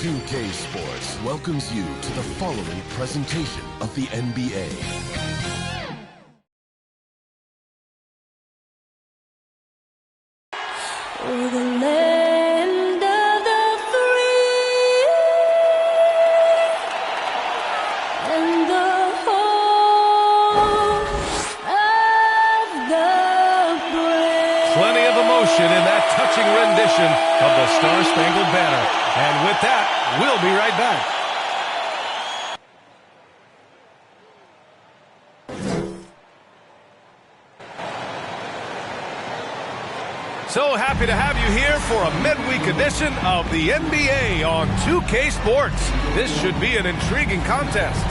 2K Sports welcomes you to the following presentation of the NBA. For the land of the free and the home of the brave. Plenty of emotion in that touching rendition of the Star-Spangled Banner. And with that, we'll be right back. So happy to have you here for a midweek edition of the NBA on 2K Sports. This should be an intriguing contest.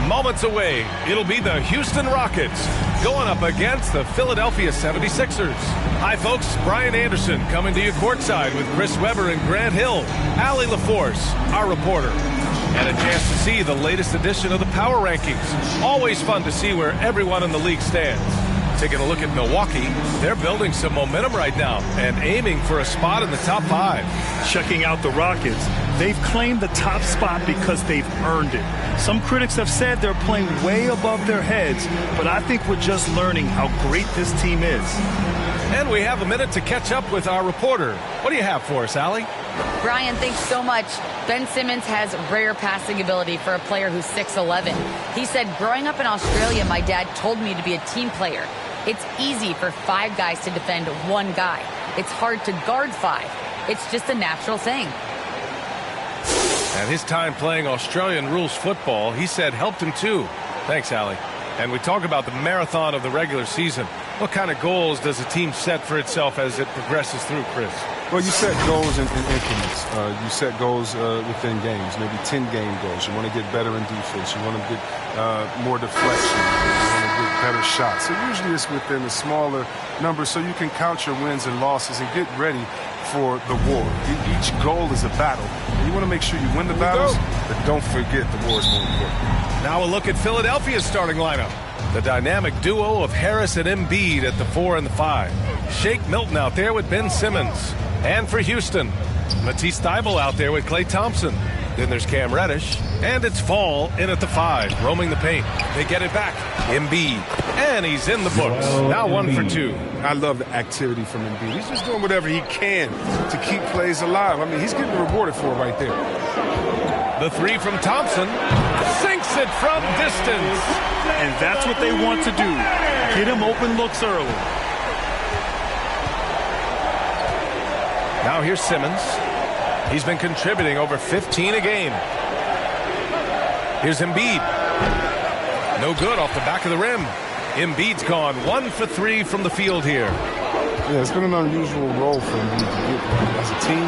Moments away, it'll be the Houston Rockets going up against the Philadelphia 76ers. Hi, folks. Brian Anderson coming to you courtside with Chris Webber and Grant Hill. Allie LaForce, our reporter. And a chance to see the latest edition of the Power Rankings. Always fun to see where everyone in the league stands. Taking a look at Milwaukee, they're building some momentum right now and aiming for a spot in the top 5. Checking out the Rockets, they've claimed the top spot because they've earned it. Some critics have said they're playing way above their heads, but I think we're just learning how great this team is. And we have a minute to catch up with our reporter. What do you have for us, Allie? Brian, thanks so much. Ben Simmons has rare passing ability for a player who's 6'11". He said, growing up in Australia, my dad told me to be a team player. It's easy for 5 guys to defend 1 guy. It's hard to guard 5. It's just a natural thing. And his time playing Australian rules football, he said, helped him too. Thanks, Allie. And we talk about the marathon of the regular season. What kind of goals does a team set for itself as it progresses through, Chris? Well, you set goals in increments. You set goals within games, maybe 10-game goals. You want to get better in defense. You want to get more deflection. You want to get better shots. So usually it's within a smaller number so you can count your wins and losses and get ready for the war. Each goal is a battle. And you want to make sure you win the battles, but don't forget the war is more important. Now a look at Philadelphia's starting lineup. The dynamic duo of Harris and Embiid at the 4 and the 5. Shake Milton out there with Ben Simmons. And for Houston, Matisse Thybulle out there with Klay Thompson. Then there's Cam Reddish. And it's Fall in at the 5, roaming the paint. They get it back. Embiid. And he's in the books. Now 1 for 2. I love the activity from Embiid. He's just doing whatever he can to keep plays alive. I mean, he's getting rewarded for it right there. The 3 from Thompson. Sinks it from distance. And that's what they want to do. Get him open looks early. Now here's Simmons. He's been contributing over 15 a game. Here's Embiid. No good off the back of the rim. Embiid's gone 1 for 3 from the field here. Yeah, it's been an unusual role for Embiid to get. As a team,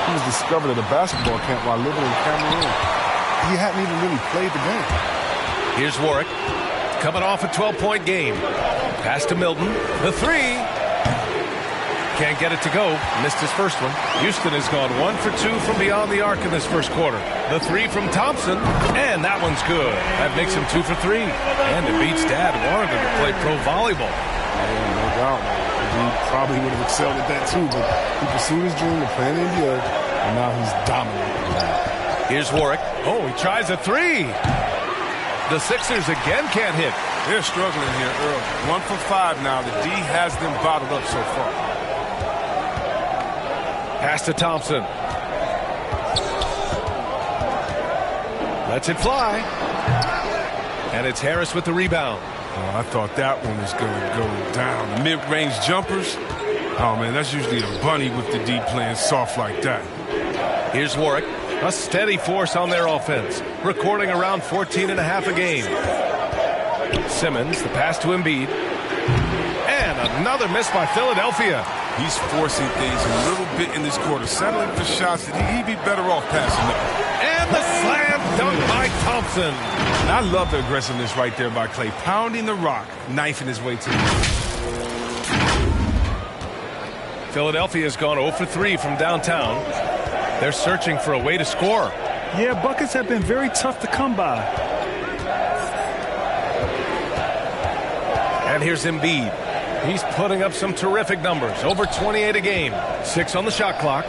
he was discovered at a basketball camp while living in Cameroon. He hadn't even really played the game. Here's Warwick. Coming off a 12-point game. Pass to Milton. The 3. Can't get it to go. Missed his first one. Houston has gone 1 for 2 from beyond the arc in this first quarter. The 3 from Thompson. And that one's good. That makes him 2 for 3. And Embiid's dad wanted him to play pro volleyball. Yeah, no doubt. He probably would have excelled at that too, but he pursued his dream of playing in the NBA, and now he's dominating. Here's Warwick. Oh, he tries a 3. The Sixers again can't hit. They're struggling here early. 1 for 5 now. The D has them bottled up so far. Pass to Thompson. Lets it fly. And it's Harris with the rebound. Oh, I thought that one was going to go down. The mid-range jumpers. Oh, man, that's usually a bunny with the D playing soft like that. Here's Warwick. A steady force on their offense, recording around 14.5 a game. Simmons, the pass to Embiid. And another miss by Philadelphia. He's forcing things a little bit in this quarter, settling for shots that he'd be better off passing up. And the slam dunk by Thompson. And I love the aggressiveness right there by Klay, pounding the rock, knifing his way to the rim. Philadelphia's gone 0 for 3 from downtown. They're searching for a way to score. Yeah, buckets have been very tough to come by. And here's Embiid. He's putting up some terrific numbers. Over 28 a game. 6 on the shot clock.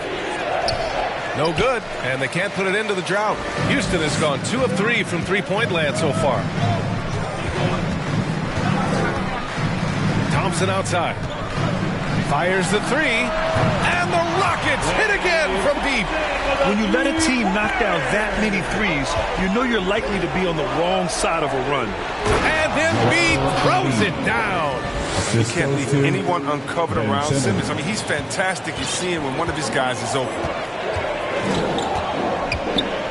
No good, and they can't put it into the drought. Houston has gone 2 of 3 from three-point land so far. Thompson outside. Fires the three, and the Rockets hit again from deep. When you let a team knock down that many threes, you know you're likely to be on the wrong side of a run. And Embiid throws it down. You can't leave anyone uncovered around Simmons. I mean, he's fantastic at seeing when one of his guys is open.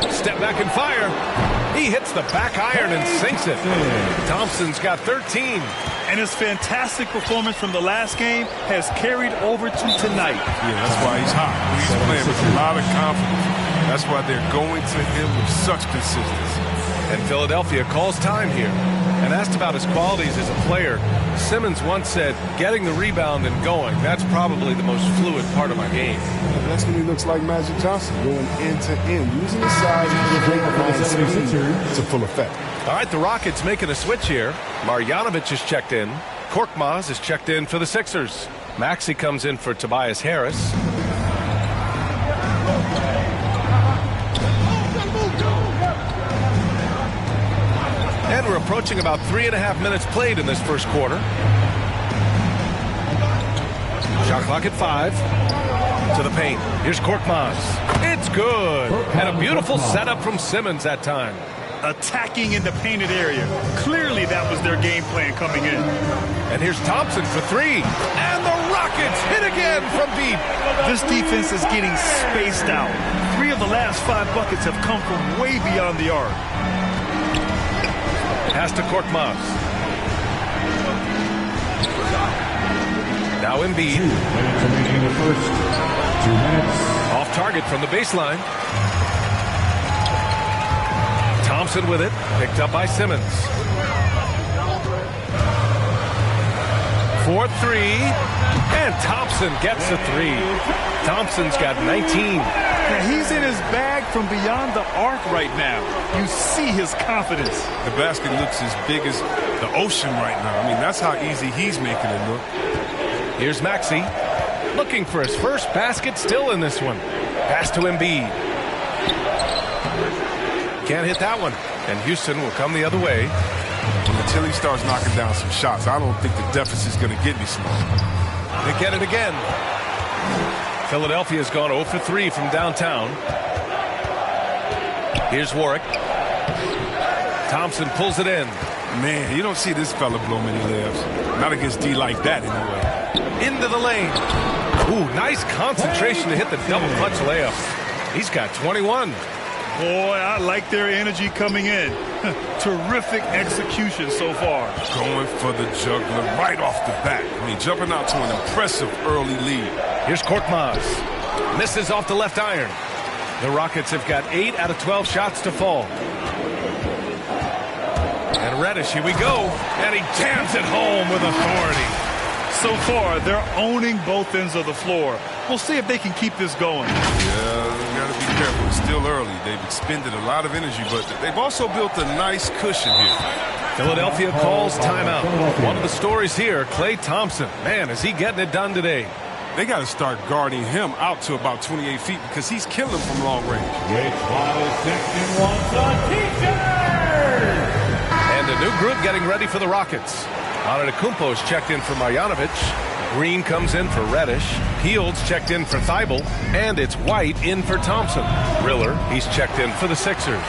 Step back and fire. He hits the back iron and sinks it. Thompson's got 13. And his fantastic performance from the last game has carried over to tonight. Yeah, that's why he's hot. He's playing with a lot of confidence. That's why they're going to him with such consistency. And Philadelphia calls time here. And asked about his qualities as a player, Simmons once said, getting the rebound and going, that's probably the most fluid part of my game. That's when he looks like Magic Johnson, going end to end, using his size to full effect. All right, the Rockets making a switch here. Marjanovic is checked in. Korkmaz is checked in for the Sixers. Maxey comes in for Tobias Harris. And we're approaching about 3.5 minutes played in this first quarter. Shot clock at 5. To the paint. Here's Korkmaz. It's good. And a beautiful setup from Simmons that time. Attacking in the painted area. Clearly that was their game plan coming in. And here's Thompson for 3. And the Rockets hit again from deep. This defense is getting spaced out. 3 of the last 5 buckets have come from way beyond the arc. Pass to Korkmaz. Now Embiid. 2 minutes remaining in the first. 2 minutes. Off target from the baseline. Thompson with it. Picked up by Simmons. 4-3. And Thompson gets a 3. Thompson's got 19. Now he's in his bag from beyond the arc right now. You see his confidence. The basket looks as big as the ocean right now. I mean, that's how easy he's making it look. Here's Maxey. Looking for his first basket still in this one. Pass to Embiid. Can't hit that one. And Houston will come the other way. Until he starts knocking down some shots, I don't think the deficit's going to get any smaller. They get it again. Philadelphia's gone 0 for 3 from downtown. Here's Warwick. Thompson pulls it in. Man, you don't see this fella blow many layups. Not against D like that anyway. Into the lane. Ooh, nice concentration to hit the double clutch layup. He's got 21. Boy, I like their energy coming in. Terrific execution so far. Going for the juggler right off the bat. I mean, jumping out to an impressive early lead. Here's Korkmaz. Misses off the left iron. The Rockets have got 8 out of 12 shots to fall. And Reddish, here we go. And he jams it home with authority. So far, they're owning both ends of the floor. We'll see if they can keep this going. Yeah, they got to be careful. It's still early. They've expended a lot of energy, but they've also built a nice cushion here. Philadelphia calls timeout. One of the stories here, Klay Thompson. Man, is he getting it done today? They got to start guarding him out to about 28 feet because he's killing from long range. And a new group getting ready for the Rockets. Antetokounmpo is checked in for Marjanovic. Green comes in for Reddish. Fields checked in for Thibault. And it's White in for Thompson. Riller, he's checked in for the Sixers.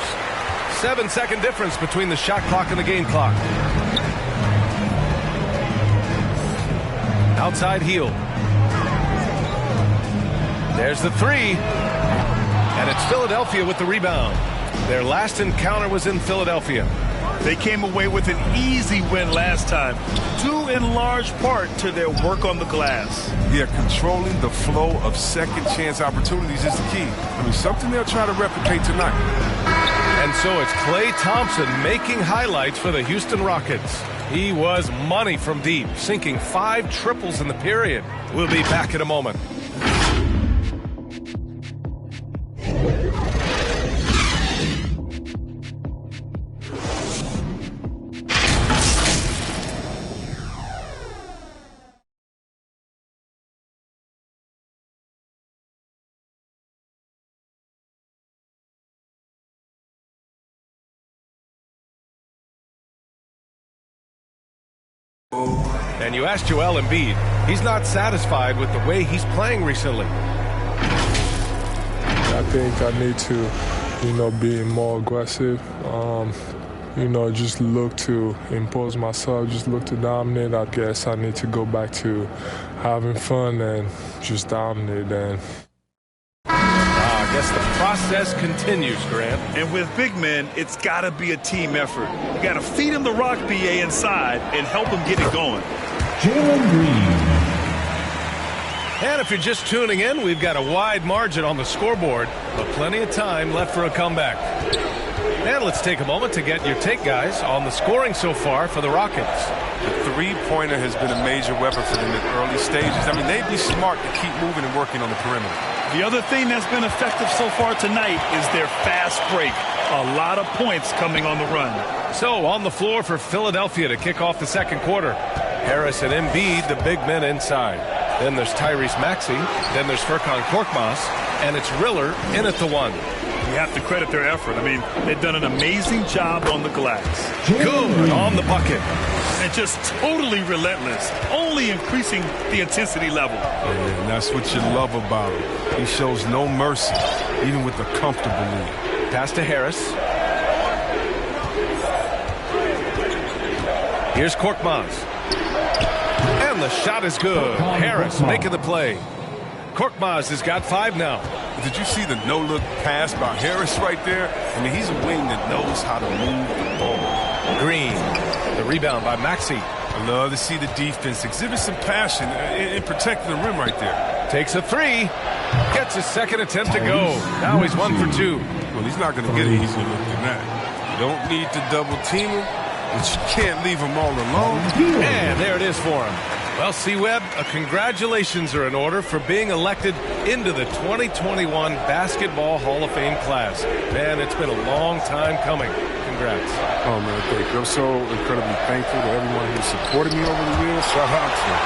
7-second difference between the shot clock and the game clock. Outside heel. There's the 3. And it's Philadelphia with the rebound. Their last encounter was in Philadelphia. They came away with an easy win last time, due in large part to their work on the glass. Yeah, controlling the flow of second chance opportunities is the key. I mean, something they'll try to replicate tonight. And so it's Klay Thompson making highlights for the Houston Rockets. He was money from deep, sinking 5 triples in the period. We'll be back in a moment. And you asked Joel Embiid. He's not satisfied with the way he's playing recently. I think I need to, be more aggressive. Just look to impose myself, just look to dominate. I guess I need to go back to having fun and just dominate. And I guess the process continues, Grant. And with big men, it's got to be a team effort. You got to feed him the rock, BA, inside and help him get it going. Jalen Green. And if you're just tuning in, we've got a wide margin on the scoreboard, but plenty of time left for a comeback. And let's take a moment to get your take, guys, on the scoring so far for the Rockets. The three-pointer has been a major weapon for them in early stages. I mean, they'd be smart to keep moving and working on the perimeter. The other thing that's been effective so far tonight is their fast break. A lot of points coming on the run. So on the floor for Philadelphia to kick off the second quarter. Harris and Embiid, the big men inside. Then there's Tyrese Maxey. Then there's Furkan Korkmaz. And it's Riller in at the one. You have to credit their effort. I mean, they've done an amazing job on the glass. Good on the bucket. And just totally relentless, only increasing the intensity level. And that's what you love about him. He shows no mercy, even with a comfortable lead. Pass to Harris. Here's Korkmaz. And the shot is good. Harris making the play. Korkmaz has got 5 now. Did you see the no-look pass by Harris right there? I mean, he's a wing that knows how to move the ball. Green. The rebound by Maxey. I love to see the defense exhibit some passion in protecting the rim right there. Takes a 3. Gets his second attempt to go. Now he's 1 for 2. Well, he's not going to get an easier look than that. You don't need to double team him, but you can't leave him all alone. And there it is for him. Well, C-Web, congratulations are in order for being elected into the 2021 Basketball Hall of Fame class. Man, it's been a long time coming. Congrats. Oh, man, thank you. I'm so incredibly thankful to everyone who supported me over the years. Shout out to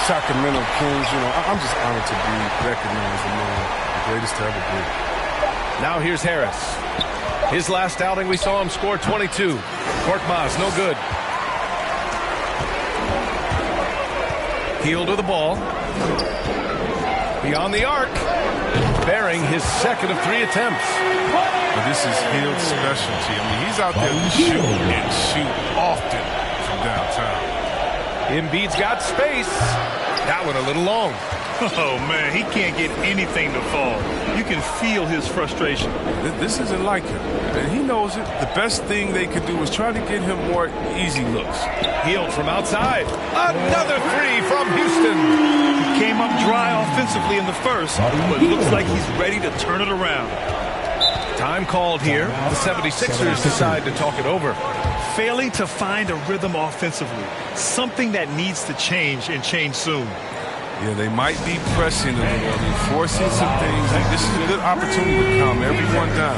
Sacramento Kings. I'm just honored to be recognized among the greatest to ever be. Now here's Harris. His last outing, we saw him score 22. Korkmaz, no good. Hield to the ball. Beyond the arc. Bearing his second of 3 attempts. But this is Hield's specialty. I mean, he's out there to shoot and shoot often from downtown. Embiid's got space. That one a little long. Oh, man, he can't get anything to fall. You can feel his frustration. This isn't like him, and he knows it. The best thing they could do is try to get him more easy looks. Hield from outside. Another 3 from Houston. He came up dry offensively in the first, but looks like he's ready to turn it around. Time called here. The 76ers decide to talk it over. Failing to find a rhythm offensively, something that needs to change and change soon. Yeah, they might be pressing a little, I mean, forcing some things. This is a good opportunity to calm everyone down.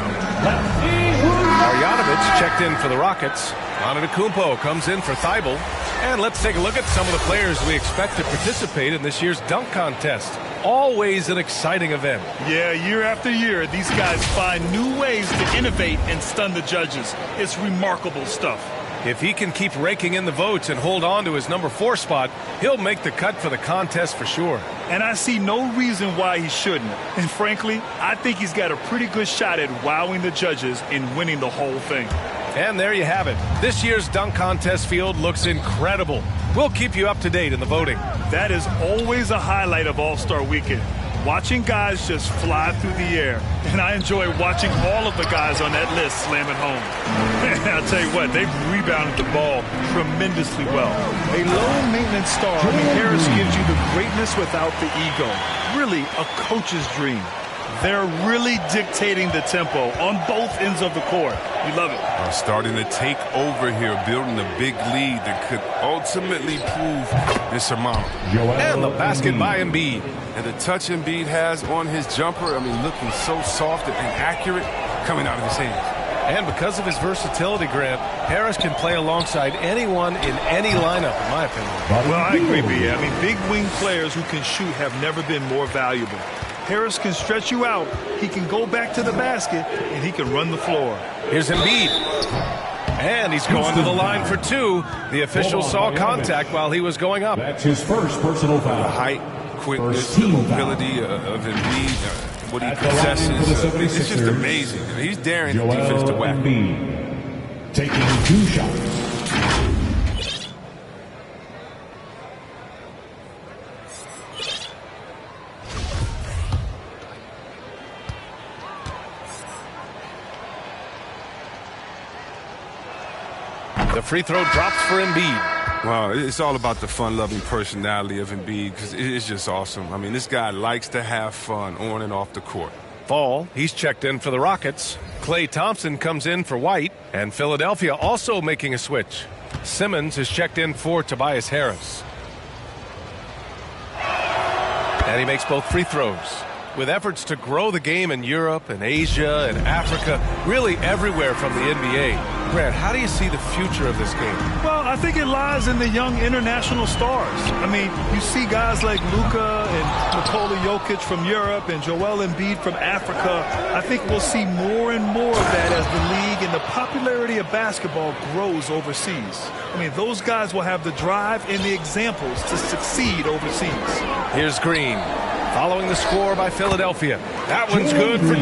Marjanovic checked in for the Rockets. Antetokounmpo comes in for Thibault. And let's take a look at some of the players we expect to participate in this year's dunk contest. Always an exciting event. Yeah, year after year, these guys find new ways to innovate and stun the judges. It's remarkable stuff. If he can keep raking in the votes and hold on to his number 4 spot, he'll make the cut for the contest for sure. And I see no reason why he shouldn't. And frankly, I think he's got a pretty good shot at wowing the judges and winning the whole thing. And there you have it. This year's dunk contest field looks incredible. We'll keep you up to date in the voting. That is always a highlight of All-Star Weekend. Watching guys just fly through the air. And I enjoy watching all of the guys on that list slam it home. I'll tell you what, they've rebounded the ball tremendously well. A low-maintenance star, Harris gives you the greatness without the ego. Really a coach's dream. They're really dictating the tempo on both ends of the court. You love it. Starting to take over here, building a big lead that could ultimately prove insurmountable. And the basket by Embiid. And the touch Embiid has on his jumper, I mean, looking so soft and accurate coming out of his hands. And because of his versatility, Grant, Harris can play alongside anyone in any lineup, in my opinion. Well, I agree, B. I mean, big wing players who can shoot have never been more valuable. Harris can stretch you out, he can go back to the basket, and he can run the floor. Here's Embiid. And he's going to the line for two. The official saw contact while he was going up. That's his first personal foul. The height, quickness, the mobility of Embiid, what he possesses. It's just amazing. He's daring the defense to whack. Embiid taking 2 shots. The free throw drops for Embiid. Wow, it's all about the fun-loving personality of Embiid because it's just awesome. I mean, this guy likes to have fun on and off the court. Fall, he's checked in for the Rockets. Klay Thompson comes in for White, and Philadelphia also making a switch. Simmons is checked in for Tobias Harris. And he makes both free throws. With efforts to grow the game in Europe and Asia and Africa, really everywhere from the NBA. Grant, how do you see the future of this game? Well, I think it lies in the young international stars. I mean, you see guys like Luka and Nikola Jokic from Europe and Joel Embiid from Africa. I think we'll see more and more of that as the league and the popularity of basketball grows overseas. I mean, those guys will have the drive and the examples to succeed overseas. Here's Green. Following the score by Philadelphia. That one's good for 2.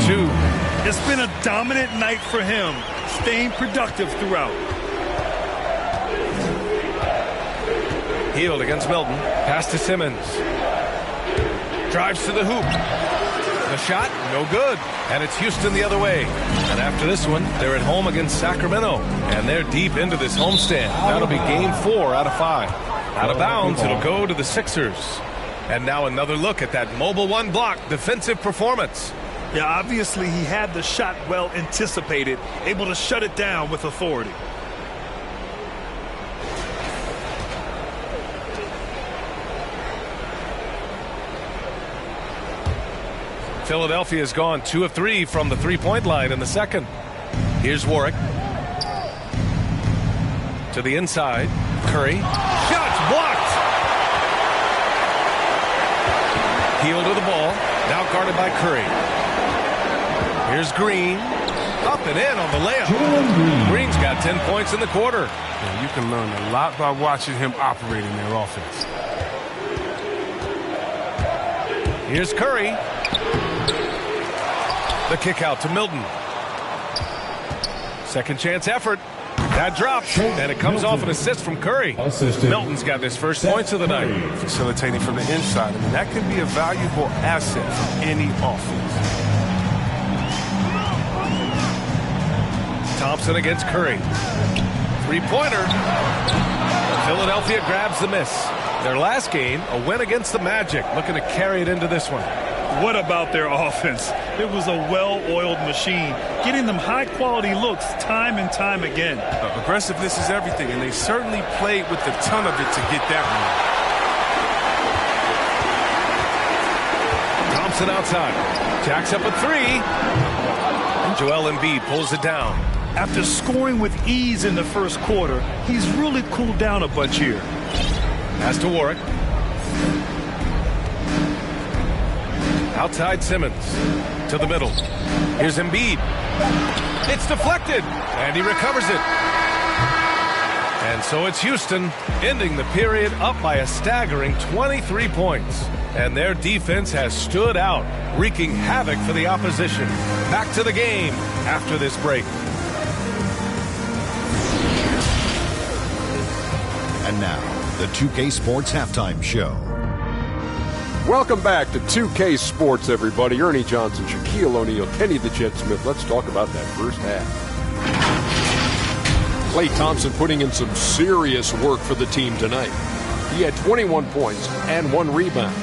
It's been a dominant night for him, staying productive throughout. Healed against Milton. Pass to Simmons. Drives to the hoop. The shot, no good. And it's Houston the other way. And after this one, they're at home against Sacramento. And they're deep into this homestand. That'll be game 4 out of 5. Out of bounds, it'll go to the Sixers. And now another look at that mobile one block defensive performance. Yeah, obviously he had the shot well anticipated, able to shut it down with authority. Philadelphia has gone 2 of 3 from the three-point line in the second. Here's Warwick. To the inside. Curry. Shots blocked. Heel to the ball. Now guarded by Curry. Here's Green. Up and in on the layup. Green's got 10 points in the quarter. Yeah, you can learn a lot by watching him operate in their offense. Here's Curry. The kick out to Milton. Second chance effort. That drops, and it comes off an assist from Curry. Milton's got his first points of the night. Facilitating from the inside. I mean, that can be a valuable asset for any offense. Thompson against Curry. Three-pointer. Philadelphia grabs the miss. Their last game, a win against the Magic, looking to carry it into this one. What about their offense? It was a well-oiled machine, getting them high-quality looks time and time again. Aggressiveness is everything, and they certainly played with a ton of it to get that one. Thompson outside. Jacks up a 3. And Joel Embiid pulls it down. After scoring with ease in the first quarter, he's really cooled down a bunch here. Pass to Warwick. Outside Simmons. To the middle. Here's Embiid. It's deflected. And he recovers it. And so it's Houston ending the period up by a staggering 23 points. And their defense has stood out, wreaking havoc for the opposition. Back to the game after this break. And now, the 2K Sports Halftime Show. Welcome back to 2K Sports, everybody. Ernie Johnson, Shaquille O'Neal, Kenny the Jet Smith. Let's talk about that first half. Klay Thompson putting in some serious work for the team tonight. He had 21 points and 1 rebound.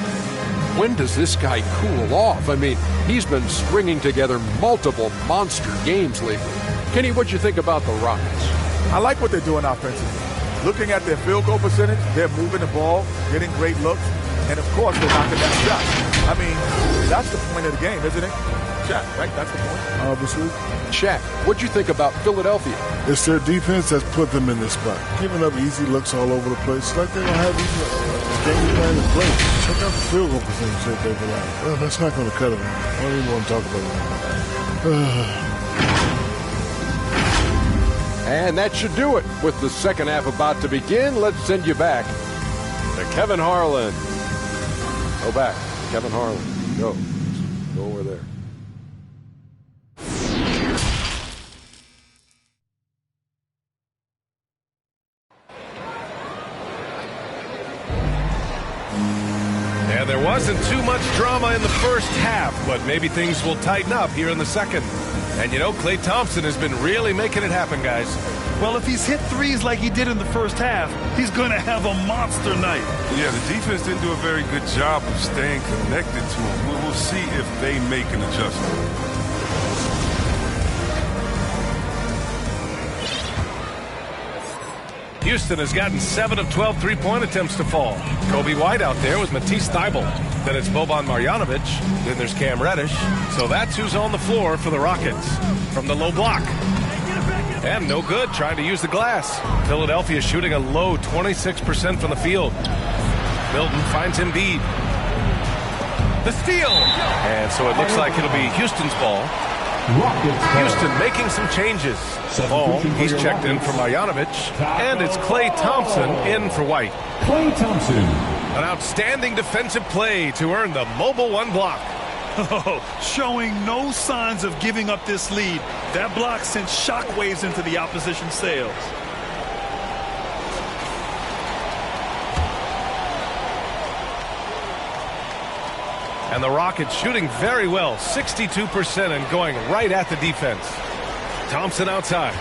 When does this guy cool off? I mean, he's been stringing together multiple monster games lately. Kenny, what'd you think about the Rockets? I like what they're doing offensively. Looking at their field goal percentage, they're moving the ball, getting great looks. And, of course, they're knocking down shots. I mean, that's the point of the game, isn't it? Shaq, right? That's the point. Obviously. Shaq, what'd you think about Philadelphia? It's their defense that's put them in this spot. Giving up easy looks all over the place. It's like they don't have easy game plan in place. Check out the field goal percentage that they've allowed. Well, that's not going to cut it. I don't even want to talk about it. And that should do it. With the second half about to begin, let's send you back to Kevin Harlan. Go back, Kevin Harlan. Go over there. And there wasn't too much drama in the first half, but maybe things will tighten up here in the second. And you know, Klay Thompson has been really making it happen, guys. Well, if he's hit threes like he did in the first half, he's going to have a monster night. Yeah, the defense didn't do a very good job of staying connected to him. We'll see if they make an adjustment. Houston has gotten 7 of 12 three-point attempts to fall. Kobe White out there with Matisse Thybulle. Then it's Boban Marjanovic. Then there's Cam Reddish. So that's who's on the floor for the Rockets. From the low block. And no good, trying to use the glass. Philadelphia shooting a low 26% from the field. Milton finds Embiid. The steal. And so it looks like it'll be Houston's ball. Houston making some changes. Ball, he's checked in for Marjanovic, and it's Klay Thompson in for White. Klay Thompson. An outstanding defensive play to earn the mobile one block. Showing no signs of giving up this lead. That block sent shockwaves into the opposition sails. And the Rockets shooting very well, 62% and going right at the defense. Thompson outside.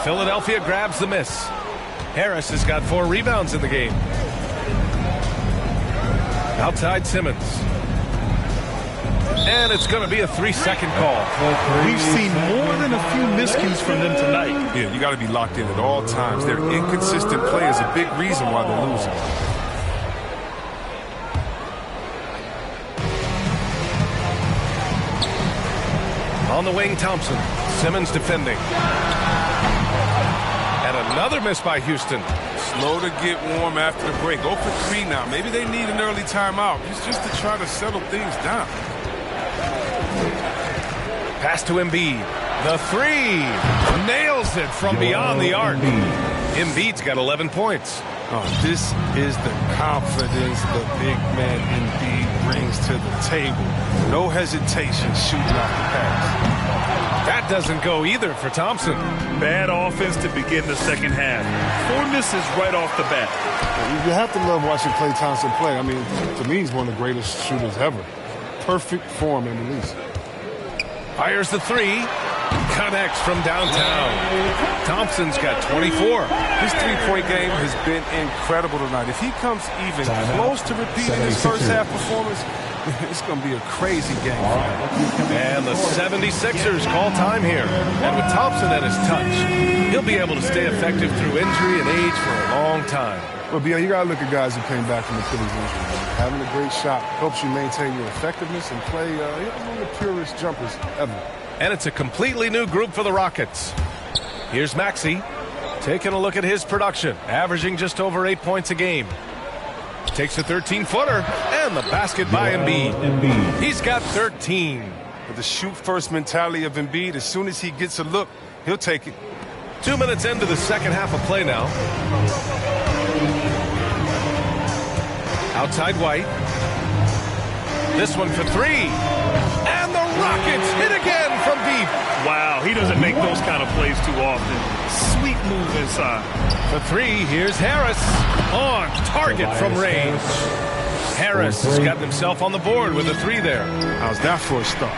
Philadelphia grabs the miss. Harris has got 4 rebounds in the game. Outside Simmons. And it's going to be a 3-second call. We've seen more than a few miscues from them tonight. Yeah, you got to be locked in at all times. Their inconsistent play is a big reason why they're losing. On the wing, Thompson. Simmons defending. And another miss by Houston. Slow to get warm after the break. 0 for 3 now. Maybe they need an early timeout. It's just to try to settle things down. Pass to Embiid. The 3. Nails it from beyond the arc. Embiid's got 11 points. Oh, this is the confidence the big man Embiid brings to the table. No hesitation shooting off the pass. That doesn't go either for Thompson. Bad offense to begin the second half. 4 misses right off the bat. You have to love watching Klay Thompson play. I mean, to me, he's one of the greatest shooters ever. Perfect form and release. Fires the 3. Connects from downtown. Thompson's got 24. His three-point game has been incredible tonight. If he comes even close to repeating his first half performance, it's going to be a crazy game. And the 76ers call time here. And with Thompson at his touch, he'll be able to stay effective through injury and age for a long time. Well, Bill, you got to look at guys who came back from Achilles injury. Having a great shot helps you maintain your effectiveness and play one of the purest jumpers ever. And it's a completely new group for the Rockets. Here's Maxey taking a look at his production, averaging just over 8 points a game. Takes a 13-footer, and the basket by Embiid. He's got 13. With the shoot-first mentality of Embiid, as soon as he gets a look, he'll take it. 2 minutes into the second half of play now. Outside White. This one for 3. And the Rockets hit again from deep. Wow, he doesn't make those kind of plays too often. Sweet move inside. For 3, here's Harris. On target from range. Harris has gotten himself on the board with a 3 there. How's that for a start?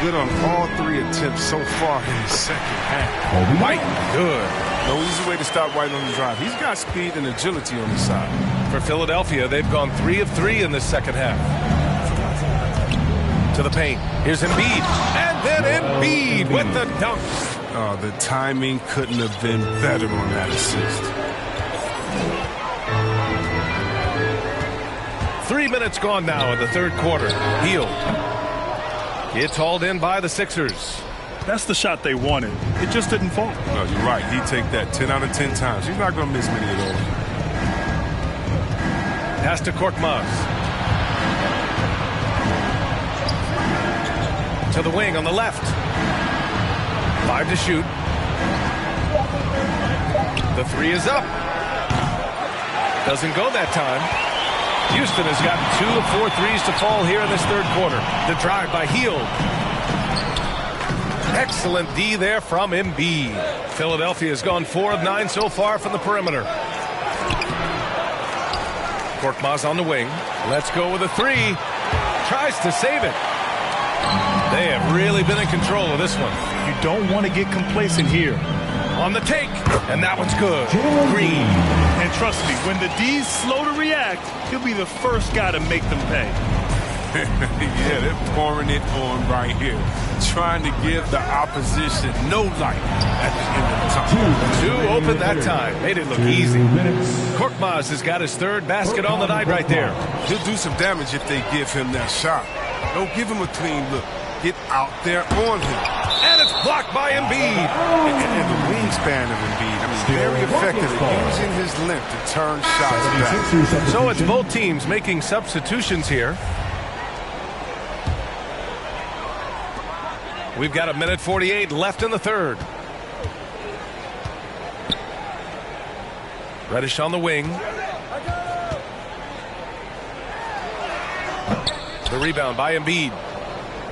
Good on all 3 attempts so far in the second half. White, good. No easy way to stop White on the drive. He's got speed and agility on his side. For Philadelphia, they've gone 3 of 3 in this second half. To the paint. Here's Embiid. And then Embiid with the dunk. Oh, the timing couldn't have been better on that assist. 3 minutes gone now in the third quarter. Hield. It's hauled in by the Sixers. That's the shot they wanted. It just didn't fall. No, you're right. He'd take that 10 out of 10 times. He's not going to miss many of those. Pass to Korkmaz. To the wing on the left. 5 to shoot. The 3 is up. Doesn't go that time. Houston has gotten 2 of 4 threes to fall here in this third quarter. The drive by Hield. Excellent D there from Embiid. Philadelphia has gone 4 of 9 so far from the perimeter. Korkmaz on the wing. Let's go with a 3. Tries to save it. They have really been in control of this one. You don't want to get complacent here. On the take, and that one's good. Green. And trust me, when the D's slow to react, he'll be the first guy to make them pay. Yeah, they're pouring it on right here. Trying to give the opposition no light at the end of the time. 2 open that time. Made it look easy. Korkmaz has got his 3rd basket on the night right there. He'll do some damage if they give him that shot. Don't give him a clean look. Get out there on him. And it's blocked by Embiid. And the wingspan of Embiid, I mean, very effective at using his length to turn shots back. So it's both teams making substitutions here. We've got 1:48 left in the third. Reddish on the wing. The rebound by Embiid.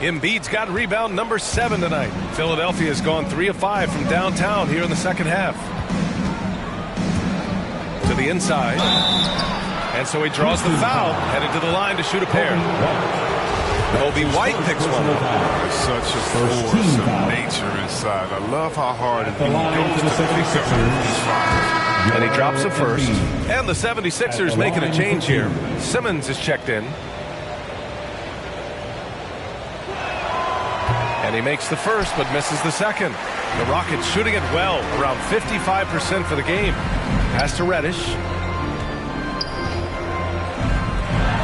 Embiid's got rebound number 7 tonight. Philadelphia has gone 3 of 5 from downtown here in the second half. To the inside. And so he draws the foul, headed to the line to shoot a pair. Kobe White picks one. There's such a force of nature inside. I love how hard it goes to pick up these fouls. And he drops it first. And the 76ers making a change here. Simmons is checked in. And he makes the first, but misses the second. The Rockets shooting it well, around 55% for the game. Pass to Reddish.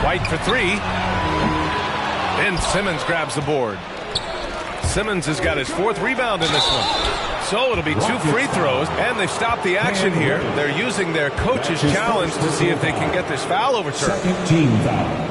White for 3. Then Simmons grabs the board. Simmons has got his 4th rebound in this one. So it'll be 2 free throws, and they've stopped the action here. They're using their coach's challenge to see if they can get this foul overturned. Second team foul.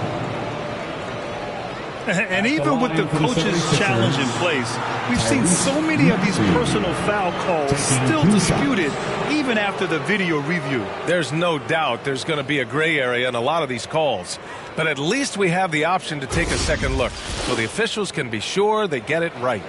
And even with the coach's challenge in place, we've seen so many of these personal foul calls still disputed even after the video review. There's no doubt there's going to be a gray area in a lot of these calls. But at least we have the option to take a second look so the officials can be sure they get it right.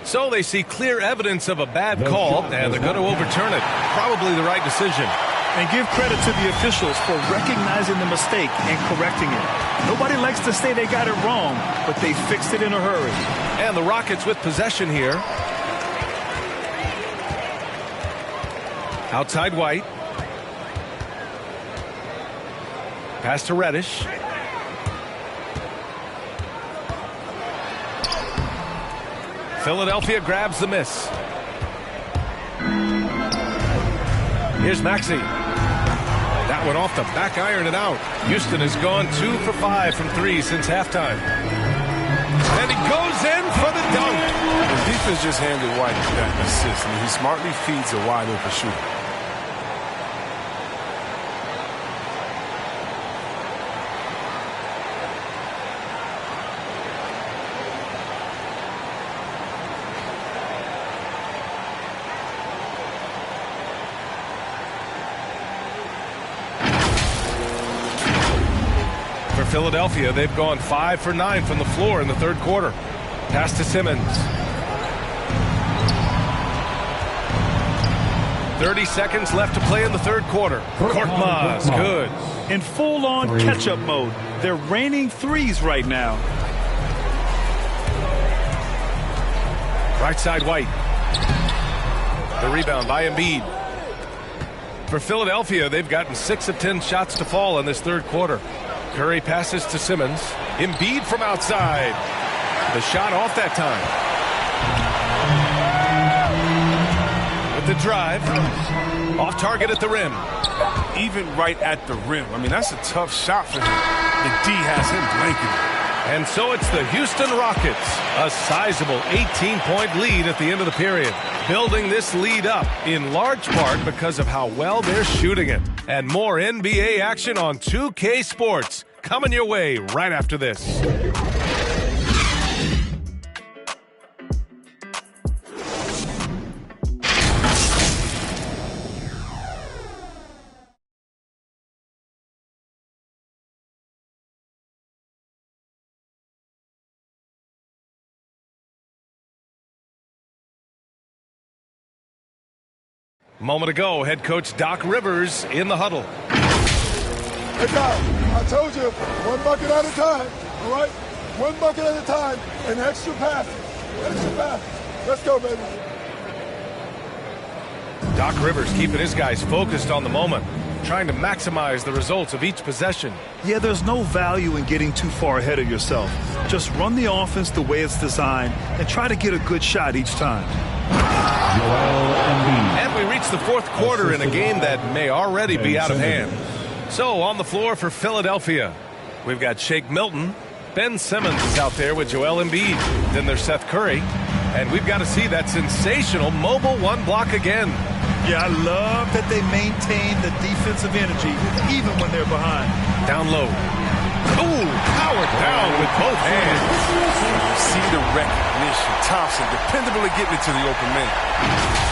So they see clear evidence of a bad call, and they're going to overturn it. Probably the right decision. And give credit to the officials for recognizing the mistake and correcting it. Nobody likes to say they got it wrong, but they fixed it in a hurry. And the Rockets with possession here. Outside White. Pass to Reddish. Philadelphia grabs the miss. Here's Maxey. That one off the back iron and out. Houston has gone 2 for 5 from 3 since halftime. And he goes in for the dunk. The defense just handed White that assist. I mean, he smartly feeds a wide open shooter. Philadelphia, they've gone 5 for 9 from the floor in the third quarter. Pass to Simmons. 30 seconds left to play in the third quarter. Korkmaz, good. In full-on catch-up mode. They're raining threes right now. Right side White. The rebound by Embiid. For Philadelphia, they've gotten 6 of 10 shots to fall in this third quarter. Curry passes to Simmons. Embiid from outside. The shot off that time. With the drive. Off target at the rim. Even right at the rim. I mean, that's a tough shot for him. The D has him blanketed. And so it's the Houston Rockets, a sizable 18-point lead at the end of the period. Building this lead up in large part because of how well they're shooting it. And more NBA action on 2K Sports coming your way right after this. Moment ago, head coach Doc Rivers in the huddle. Hey, Doc, I told you, one bucket at a time, all right? One bucket at a time and extra passes. Extra passes. Let's go, baby. Doc Rivers keeping his guys focused on the moment, trying to maximize the results of each possession. Yeah, there's no value in getting too far ahead of yourself. Just run the offense the way it's designed and try to get a good shot each time. And we reach the fourth quarter in a game that may already be out of hand. So on the floor for Philadelphia, we've got Shake Milton. Ben Simmons is out there with Joel Embiid. Then there's Seth Curry. And we've got to see that sensational mobile one block again. Yeah, I love that they maintain the defensive energy even when they're behind. Down low. Ooh, powered down with both hands. See the recognition. Thompson dependably getting it to the open man.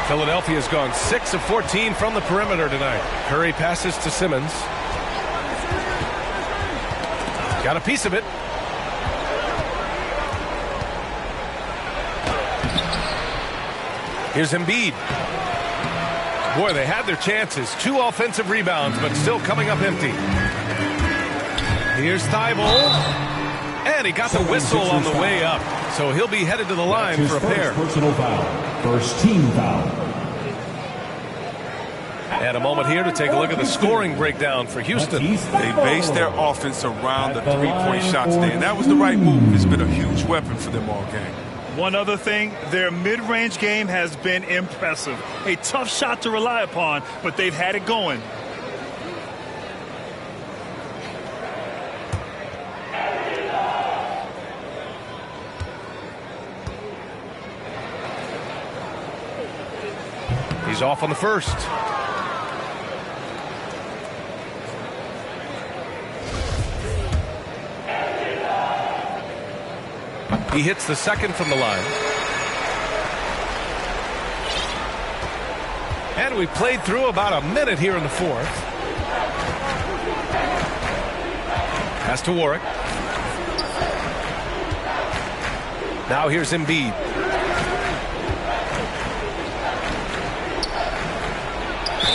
Philadelphia's gone 6 of 14 from the perimeter tonight. Curry passes to Simmons. Got a piece of it. Here's Embiid. Boy, they had their chances. 2 offensive rebounds, but still coming up empty. Here's Thibault. And he got the whistle on the way up. So he'll be headed to the line for a pair. Personal foul. First team foul. And a moment here to take a look at the scoring breakdown for Houston. They based their offense around the three-point shot today, and that was the right move. It's been a huge weapon for them all game. One other thing, their mid-range game has been impressive. A tough shot to rely upon, but they've had it going. He's off on the first. He hits the second from the line. And we played through about a minute here in the fourth. Pass to Warwick. Now here's Embiid.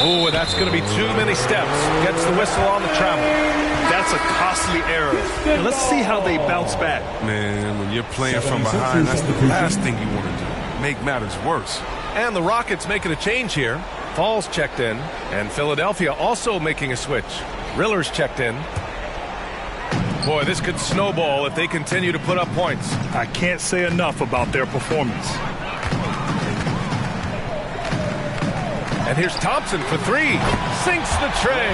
Oh, that's going to be too many steps. Gets the whistle on the travel. That's a costly error. Let's see how they bounce back. Man, when you're playing from behind, that's the last thing you want to do. Make matters worse. And the Rockets making a change here. Falls checked in. And Philadelphia also making a switch. Riller's checked in. Boy, this could snowball if they continue to put up points. I can't say enough about their performance. And here's Thompson for 3. Sinks the tray.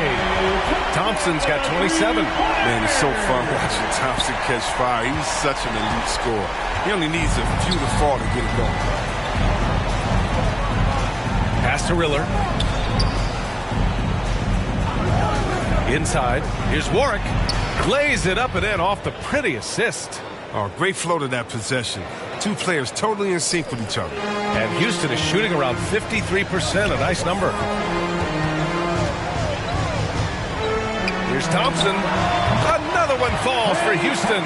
Thompson's got 27. Man, it's so fun watching Thompson catch fire. He's such an elite scorer. He only needs a few to fall to get it going. Pass to Riller. Inside. Here's Warwick. Lays it up and in off the pretty assist. Oh, great flow to that possession. 2 players totally in sync with each other. And Houston is shooting around 53%, a nice number. Here's Thompson. Another one falls for Houston.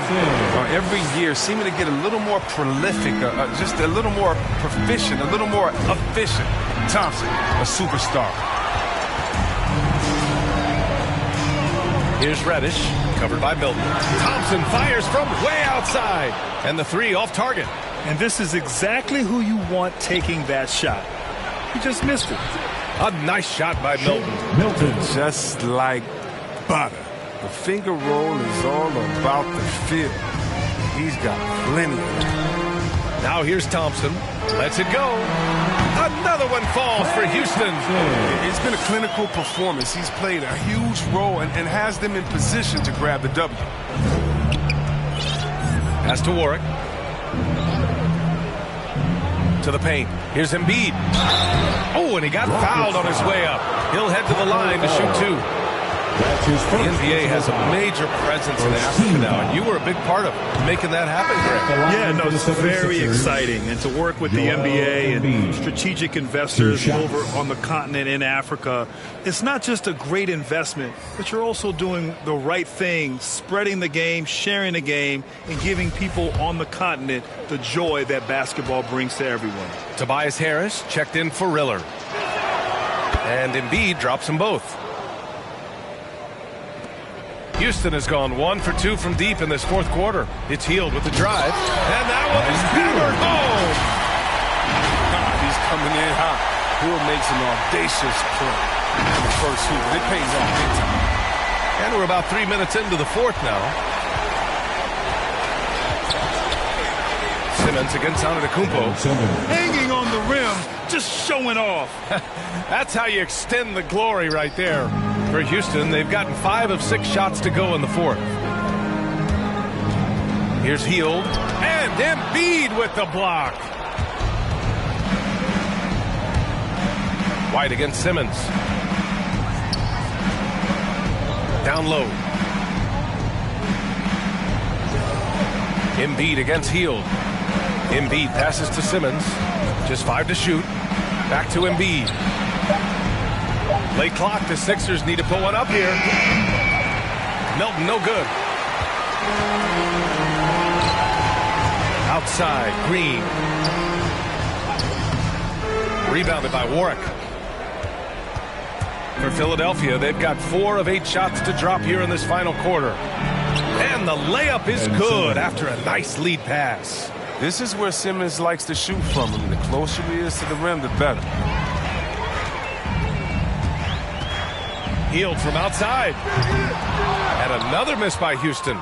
Every year seeming to get a little more prolific, just a little more proficient, a little more efficient. Thompson, a superstar. Here's Reddish, covered by Milton. Thompson fires from way outside. And the 3 off target. And this is exactly who you want taking that shot. He just missed it. A nice shot by Milton. Milton, just like butter. The finger roll is all about the feel. He's got plenty of it. Now here's Thompson. Lets it go. Another one falls for Houston. It's been a clinical performance. He's played a huge role and has them in position to grab the W. Pass to Warwick. To the paint. Here's Embiid. Oh, and he got fouled on his way up. He'll head to the line to shoot 2. The NBA has a major presence in Africa now, and you were a big part of making that happen, Greg. Yeah, no, it's very exciting. And to work with the NBA and strategic investors over on the continent in Africa, it's not just a great investment, but you're also doing the right thing, spreading the game, sharing the game, and giving people on the continent the joy that basketball brings to everyone. Tobias Harris checked in for Riller. And Embiid drops them both. Houston has gone 1 for 2 from deep in this fourth quarter. It's Hield with the drive. And that one is hammered home. He's coming in hot. Hield makes an audacious play in the first hoop. It pays off big time. And we're about 3 minutes into the fourth now. Simmons against Antetokounmpo. Hanging on the rim, just showing off. That's how you extend the glory right there. For Houston, they've gotten 5 of 6 shots to go in the fourth. Here's Hield. And Embiid with the block. White against Simmons. Down low. Embiid against Hield. Embiid passes to Simmons. Just 5 to shoot. Back to Embiid. Late clock. The Sixers need to put one up here. Milton, no good. Outside, Green. Rebounded by Warwick. For Philadelphia, they've got 4 of 8 shots to drop here in this final quarter. And the layup is good after a nice lead pass. This is where Simmons likes to shoot from him. The closer he is to the rim, the better. Healed from outside. And another miss by Houston.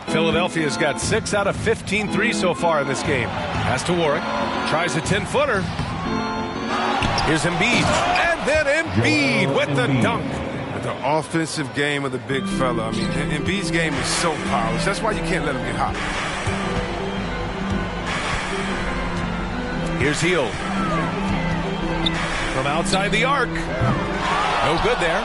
Philadelphia's got 6 out of 15 threes so far in this game. Pass to Warwick. Tries a 10-footer. Here's Embiid. And then Embiid with the dunk. The offensive game of the big fella. I mean, Embiid's game is so polished. That's why you can't let him get hot. Here's Hield. From outside the arc. No good there.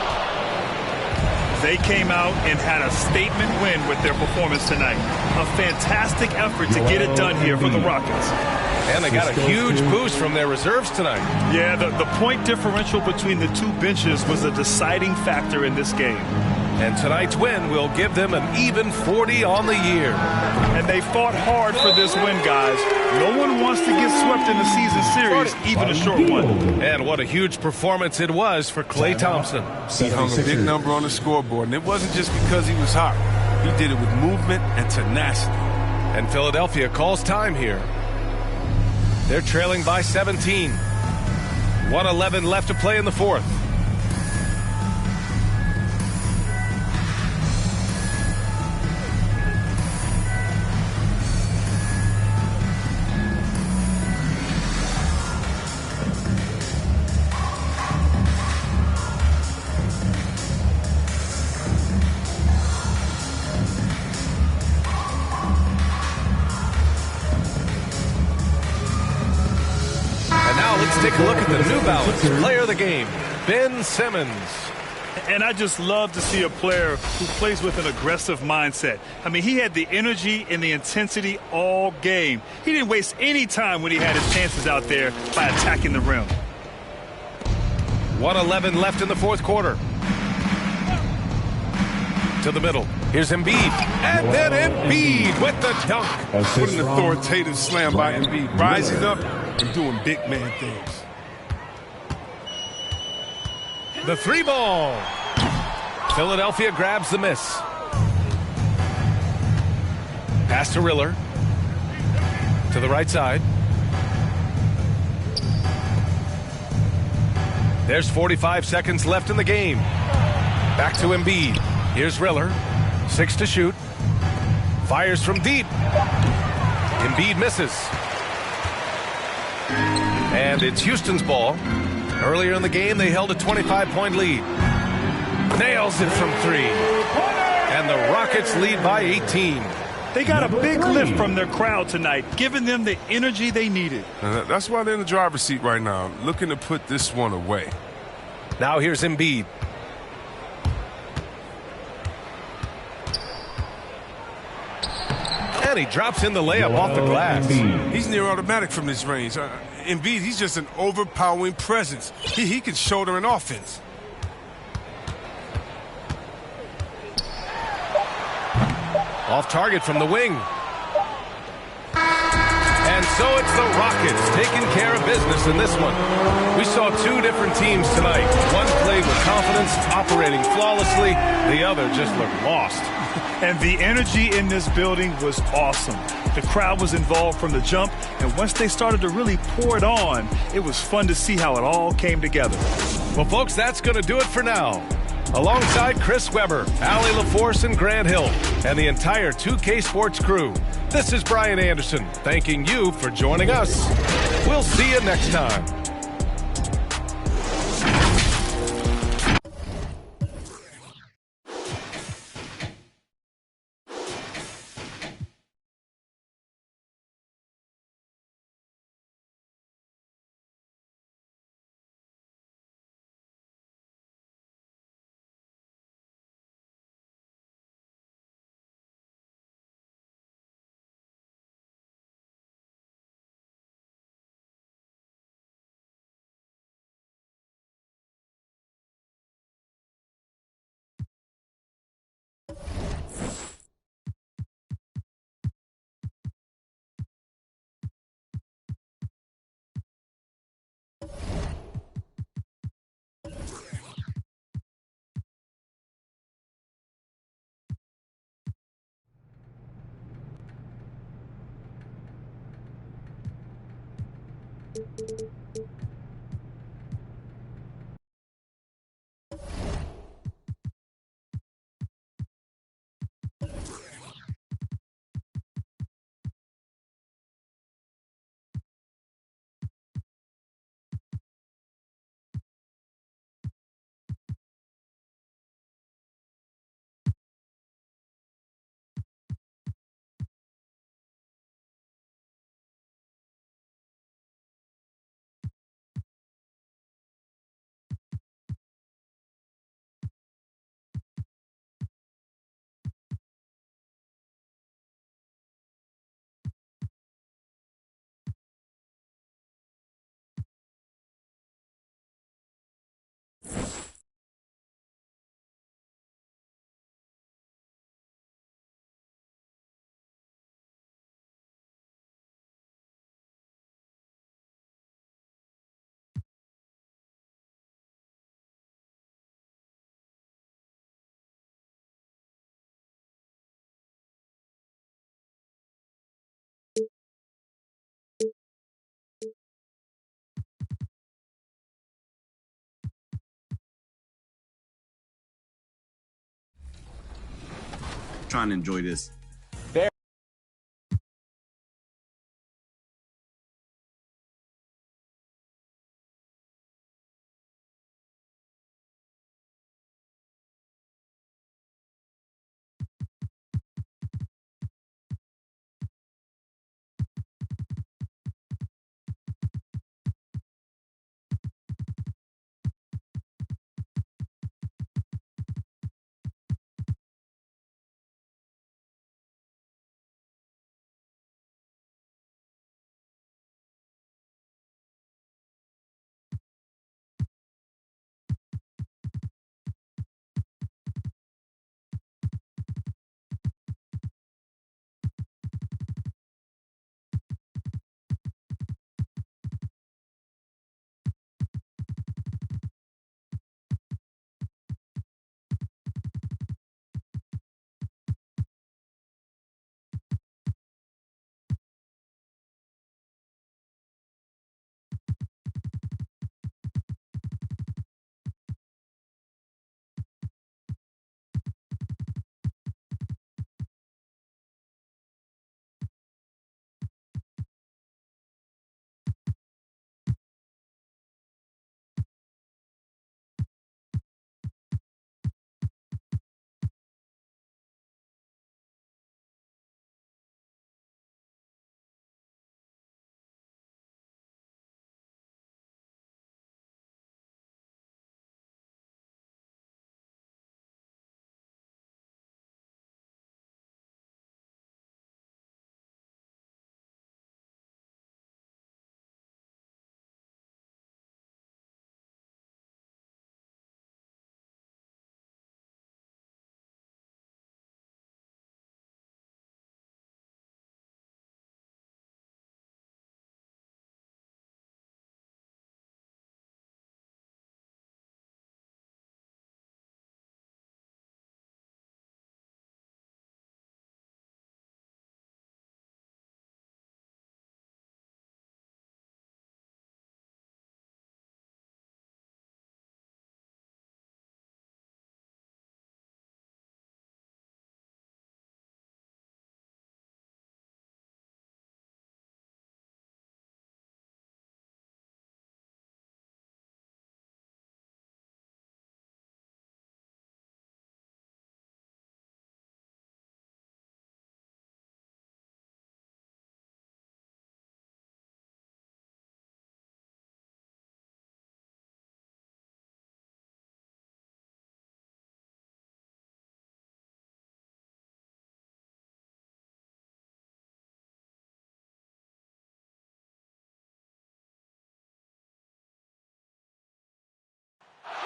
They came out and had a statement win with their performance tonight. A fantastic effort to get it done here for the Rockets. And they got a huge boost from their reserves tonight. Yeah, the point differential between the two benches was a deciding factor in this game. And tonight's win will give them an even 40 on the year. And they fought hard for this win, guys. No one wants to get swept in the season series, even a short one. And what a huge performance it was for Klay Thompson. He hung a big number on the scoreboard, and it wasn't just because he was hot. He did it with movement and tenacity. And Philadelphia calls time here. They're trailing by 17. 1:11 left to play in the fourth. Take a look at the New Balance player of the game, Ben Simmons. And I just love to see a player who plays with an aggressive mindset. I mean, he had the energy and the intensity all game. He didn't waste any time when he had his chances out there by attacking the rim. 1:11 left in the fourth quarter. To the middle. Here's Embiid. And then Embiid with the dunk. What an authoritative slam by Embiid. Rising up and doing big man things. The 3 ball. Philadelphia grabs the miss. Pass to Riller. To the right side. There's 45 seconds left in the game. Back to Embiid. Here's Riller. 6 to shoot. Fires from deep. Embiid misses. And it's Houston's ball. Earlier in the game, they held a 25-point lead. Nails it from 3. And the Rockets lead by 18. They got a big lift from their crowd tonight, giving them the energy they needed. That's why they're in the driver's seat right now, looking to put this one away. Now here's Embiid. And he drops in the layup off the glass. He's near automatic from this range. Embiid, he's just an overpowering presence. He can shoulder an offense. Off target from the wing. And so it's the Rockets taking care of business in this one. We saw 2 different teams tonight. One played with confidence, operating flawlessly. The other just looked lost. And the energy in this building was awesome. The crowd was involved from the jump, and once they started to really pour it on, it was fun to see how it all came together. Well, folks, that's going to do it for now. Alongside Chris Webber, Allie LaForce, and Grant Hill, and the entire 2K Sports crew, this is Brian Anderson, thanking you for joining us. We'll see you next time. Trying to enjoy this.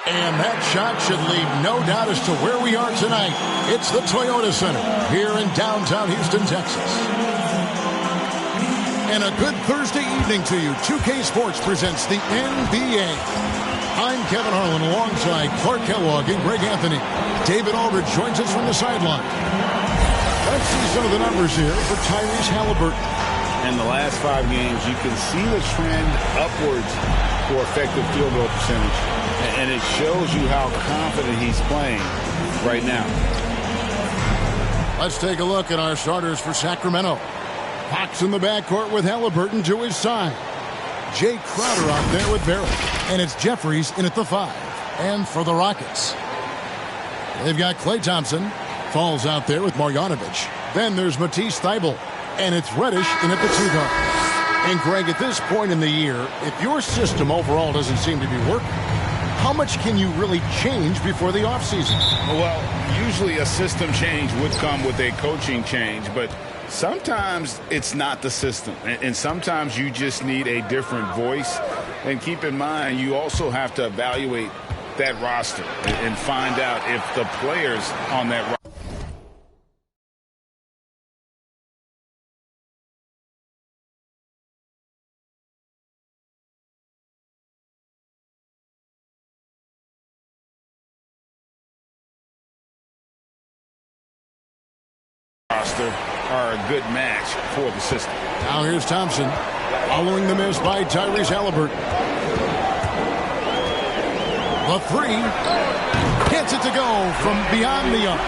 And that shot should leave no doubt as to where we are tonight. It's the Toyota Center here in downtown Houston, Texas. And a good Thursday evening to you. 2K Sports presents the NBA. I'm Kevin Harlan alongside Clark Kellogg and Greg Anthony. David Aldridge joins us from the sideline. Let's see some of the numbers here for Tyrese Halliburton. in the last 5 games, you can see the trend upwards for effective field goal percentage. And it shows you how confident he's playing right now. Let's take a look at our starters for Sacramento. Fox in the backcourt with Halliburton to his side. Jay Crowder out there with Barrett. And it's Jeffries in at the 5. And for the Rockets, they've got Klay Thompson. Falls out there with Marjanovic. Then there's Matisse Thybulle. And it's Reddish in at the 2 guard. And Greg, at this point in the year, if your system overall doesn't seem to be working, how much can you really change before the offseason? Well, usually a system change would come with a coaching change, but sometimes it's not the system. And sometimes you just need a different voice. And keep in mind, you also have to evaluate that roster and find out if the players on that roster are a good match for the system. Now here's Thompson following the miss by Tyrese Halliburton. The 3 gets it to go from beyond the arc.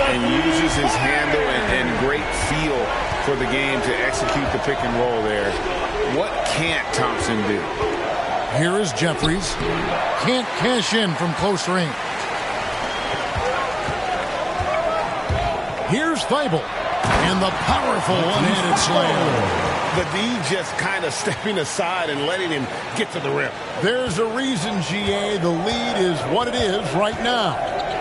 And uses his handle and great feel for the game to execute the pick and roll there. What can't Thompson do? Here is Jeffries. Can't cash in from close range. Here's Thybulle. And the powerful one-handed slam. The D just kind of stepping aside and letting him get to the rim. There's a reason, GA, the lead is what it is right now.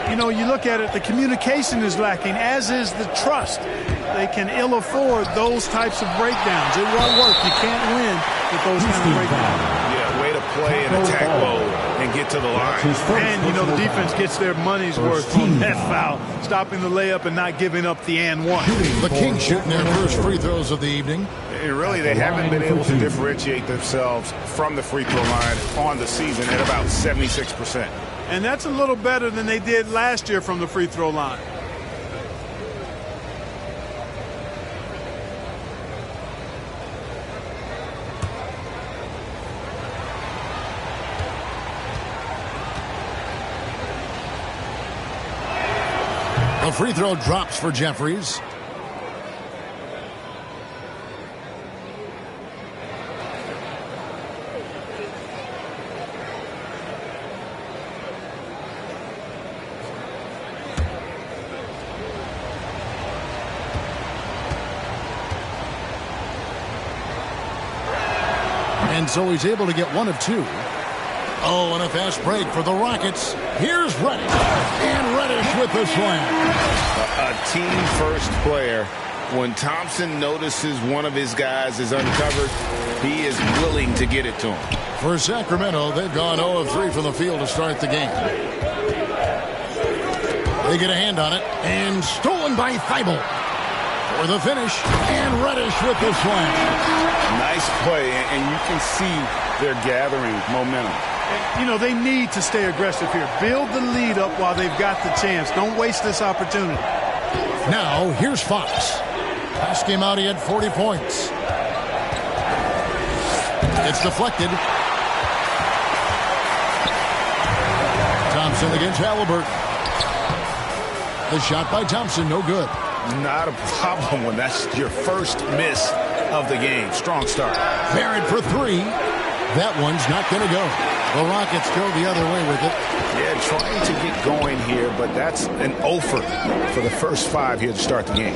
You know, you look at it, the communication is lacking, as is the trust. They can ill afford those types of breakdowns. It won't work. You can't win with those kind of breakdowns. Yeah, way to play in attack mode and get to the line. And, you know, the defense gets their money's worth on that foul, stopping the layup and not giving up the and one. The Kings shooting their first free throws of the evening. And really, they haven't been able to differentiate themselves from the free throw line on the season at about 76%. And that's a little better than they did last year from the free throw line. The free throw drops for Jeffries. And so he's able to get 1 of 2. Oh, and a fast break for the Rockets. Here's Reddish. And Reddish with the slam. A team-first player. When Thompson notices one of his guys is uncovered, he is willing to get it to him. For Sacramento, they've gone 0 of 3 from the field to start the game. They get a hand on it. And stolen by Thybulle. For the finish. And Reddish with the slam. Nice play, and you can see they're gathering momentum. You know, they need to stay aggressive here. Build the lead up while they've got the chance. Don't waste this opportunity. Now, here's Fox. Last game out, he had 40 points. It's deflected. Thompson against Halliburton. The shot by Thompson, no good. Not a problem when that's your first miss of the game. Strong start. Barrett for 3. That one's not going to go. The Rockets go the other way with it. Yeah, trying to get going here, but that's an offer for the first 5 here to start the game.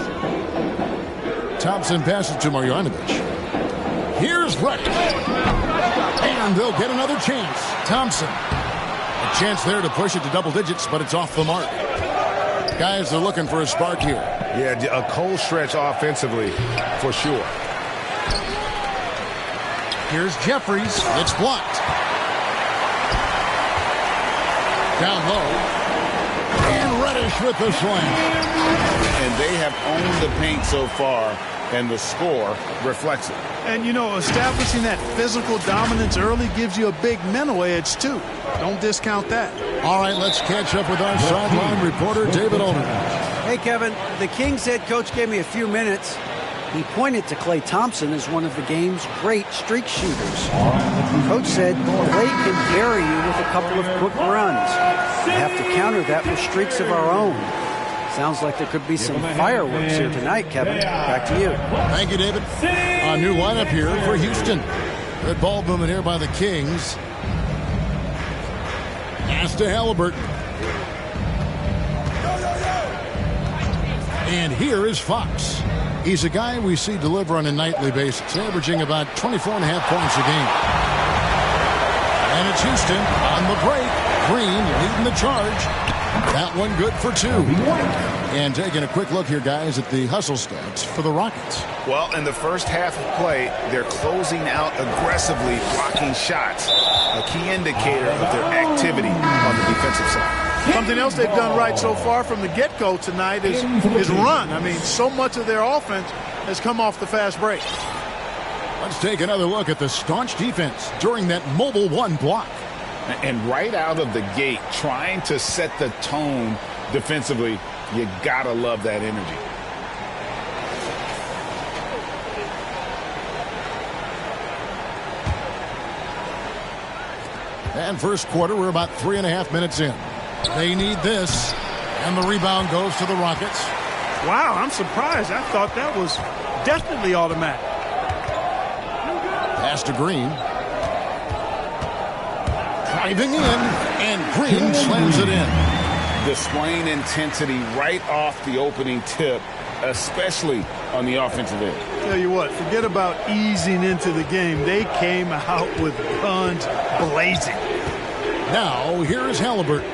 Thompson passes to Marjanovic. Here's Reddish. And they'll get another chance. Thompson. A chance there to push it to double digits, but it's off the mark. Guys are looking for a spark here. Yeah, a cold stretch offensively, for sure. Here's Jeffries. It's blocked. Down low. And Reddish with the slam. And they have owned the paint so far, and the score reflects it. And, you know, establishing that physical dominance early gives you a big mental edge, too. Don't discount that. All right, let's catch up with our sideline reporter, David Aldridge. Hey, Kevin, the Kings head coach gave me a few minutes. He pointed to Klay Thompson as one of the game's great streak shooters. Coach said Klay can bury you with a couple of quick runs. We have to counter that with streaks of our own. Sounds like there could be some fireworks here tonight, Kevin. Back to you. Thank you, David. A new lineup here for Houston. Good ball movement here by the Kings. Pass to Halliburton. And here is Fox. He's a guy we see deliver on a nightly basis, averaging about 24.5 points a game. And it's Houston on the break. Green leading the charge. That one good for 2. And taking a quick look here, guys, at the hustle stats for the Rockets. Well, in the first half of play, they're closing out aggressively, blocking shots, a key indicator of their activity on the defensive side. Something else they've done right so far from the get-go tonight is run. I mean, so much of their offense has come off the fast break. Let's take another look at the staunch defense during that mobile 1 block. And right out of the gate, trying to set the tone defensively, you gotta love that energy. And first quarter, we're about 3.5 minutes in. They need this, and the rebound goes to the Rockets. Wow, I'm surprised. I thought that was definitely automatic. Pass to Green. Driving in, and Green slams it in. Displaying intensity right off the opening tip, especially on the offensive end. Tell you what, forget about easing into the game. They came out with guns blazing. Now, here is Halliburton.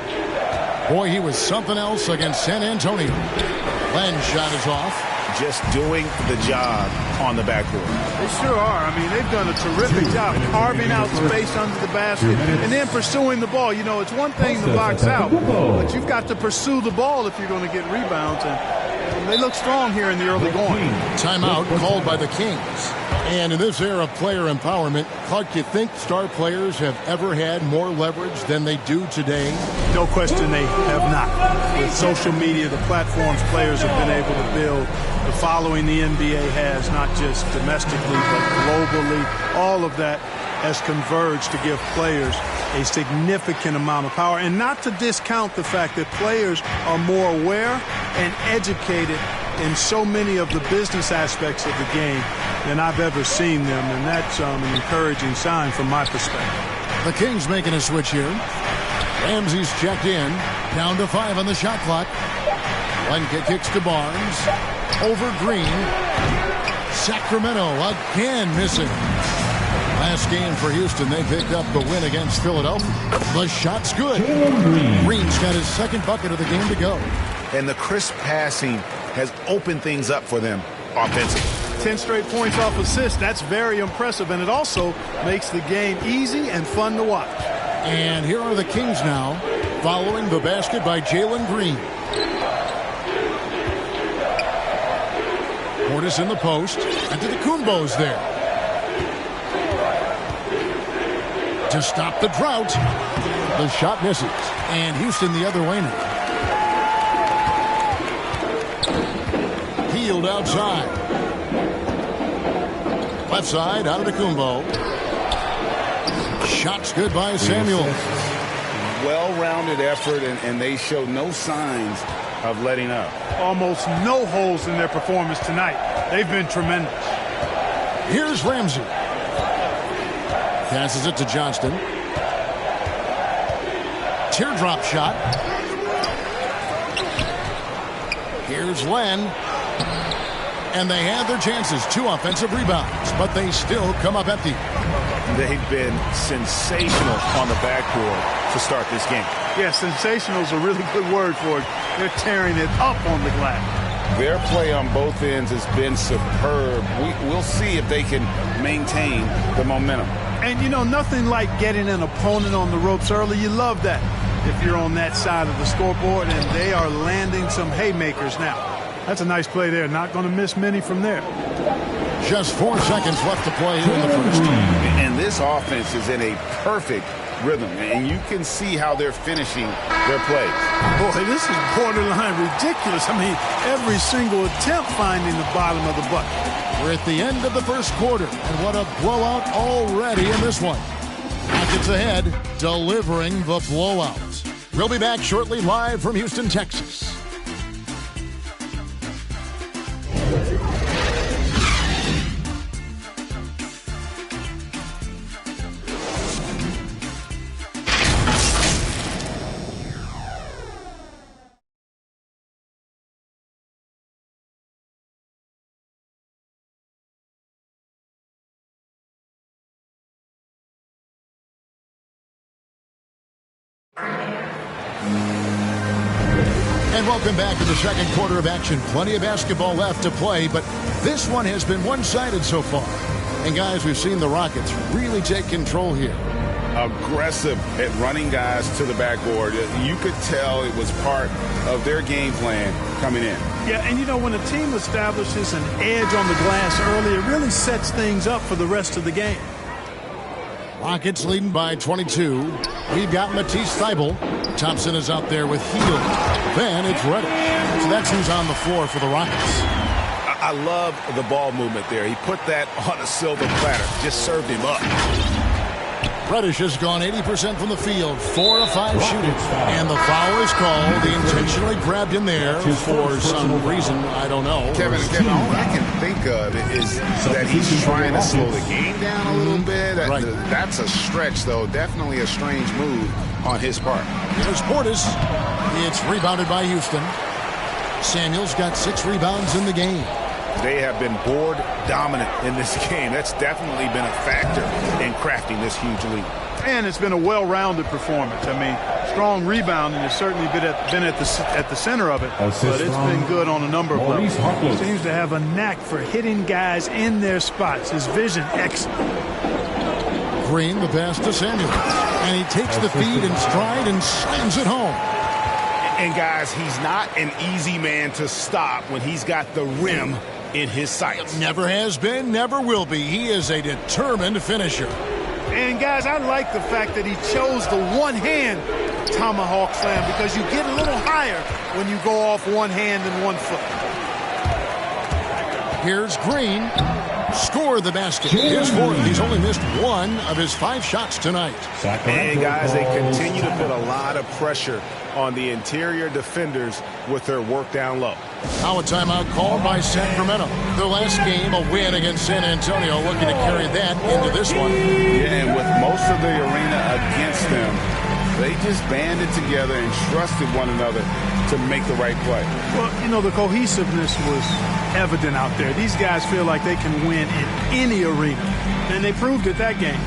Boy, he was something else against San Antonio. Len's shot is off. Just doing the job on the backboard. They sure are. I mean, they've done a terrific job carving out space under the basket and then pursuing the ball. You know, it's one thing to box out, but you've got to pursue the ball if you're going to get rebounds. And they look strong here in the early going. Timeout called by the Kings. And in this era of player empowerment, Clark, do you think star players have ever had more leverage than they do today? No question they have not. With social media, the platforms players have been able to build, the following the NBA has, not just domestically, but globally, all of that has converged to give players a significant amount of power. And not to discount the fact that players are more aware and educated in so many of the business aspects of the game than I've ever seen them, and that's an encouraging sign from my perspective. The Kings making a switch here. Ramsey's checked in. Down to 5 on the shot clock. One kicks to Barnes. Over Green. Sacramento again missing. Last game for Houston, they picked up the win against Philadelphia. The shot's good. Green's got his second bucket of the game to go. And the crisp passing has opened things up for them offensively. 10 straight points off assists. That's very impressive, and it also makes the game easy and fun to watch. And here are the Kings now, following the basket by Jalen Green. Portis in the post, and to the Kumbos there. To stop the drought. The shot misses, and Houston the other way now. Peeled outside. Left side, out of the Kumbo. Shots good by Samuel. Well-rounded effort, and they show no signs of letting up. Almost no holes in their performance tonight. They've been tremendous. Here's Ramsey. Passes it to Johnston. Teardrop shot. Here's Len. And they had their chances. 2 offensive rebounds, but they still come up empty. They've been sensational on the backboard to start this game. Yeah, sensational is a really good word for it. They're tearing it up on the glass. Their play on both ends has been superb. We'll see if they can maintain the momentum. And, you know, nothing like getting an opponent on the ropes early. You love that if you're on that side of the scoreboard, and they are landing some haymakers now. That's a nice play there. Not going to miss many from there. Just 4 seconds left to play here in the first. And this offense is in a perfect rhythm, and you can see how they're finishing their plays. Boy, this is borderline ridiculous. I mean, every single attempt finding the bottom of the bucket. We're at the end of the first quarter, and what a blowout already in this one. Rockets ahead, delivering the blowout. We'll be back shortly live from Houston, Texas. And welcome back to the second quarter of action. Plenty of basketball left to play, but this one has been one-sided so far. And guys, we've seen the Rockets really take control here. Aggressive at running guys to the backboard. You could tell it was part of their game plan coming in. Yeah, and you know, when a team establishes an edge on the glass early, it really sets things up for the rest of the game. Rockets leading by 22. We've got Matisse Thybulle. Thompson is out there with Hield. Then it's Reddish. So that's who's on the floor for the Rockets. I love the ball movement there. He put that on a silver platter. Just served him up. Reddish has gone 80% from the field, 4 of 5 shooting. And the foul is called. He intentionally grabbed him there for some reason. I don't know. Kevin, all I can think of is that he's trying to slow the game down a little bit. That's a stretch, though. Definitely a strange move on his part. Here's Portis. It's rebounded by Houston. Samuel's got 6 rebounds in the game. They have been board dominant in this game. That's definitely been a factor in crafting this huge lead. And it's been a well-rounded performance. I mean, strong rebounding has certainly been at the center of it, but it's been good on a number of levels. He seems to have a knack for hitting guys in their spots. His vision, excellent. Green, the pass to Samuel. And he takes the feed in stride and slams it home. And guys, he's not an easy man to stop when he's got the rim in his sights. Never has been, never will be. He is a determined finisher. And guys, I like the fact that he chose the one-hand tomahawk slam because you get a little higher when you go off one hand and 1 foot. Here's Green. Score the basket. His 4th. He's only missed 1 of his 5 shots tonight. And guys, they continue to put a lot of pressure on the interior defenders with their work down low. Now a timeout called by Sacramento. Their last game, a win against San Antonio, looking to carry that into this one. Yeah, and with most of the arena against them, they just banded together and trusted one another to make the right play. Well, you know, the cohesiveness was evident out there. These guys feel like they can win in any arena, and they proved it that game.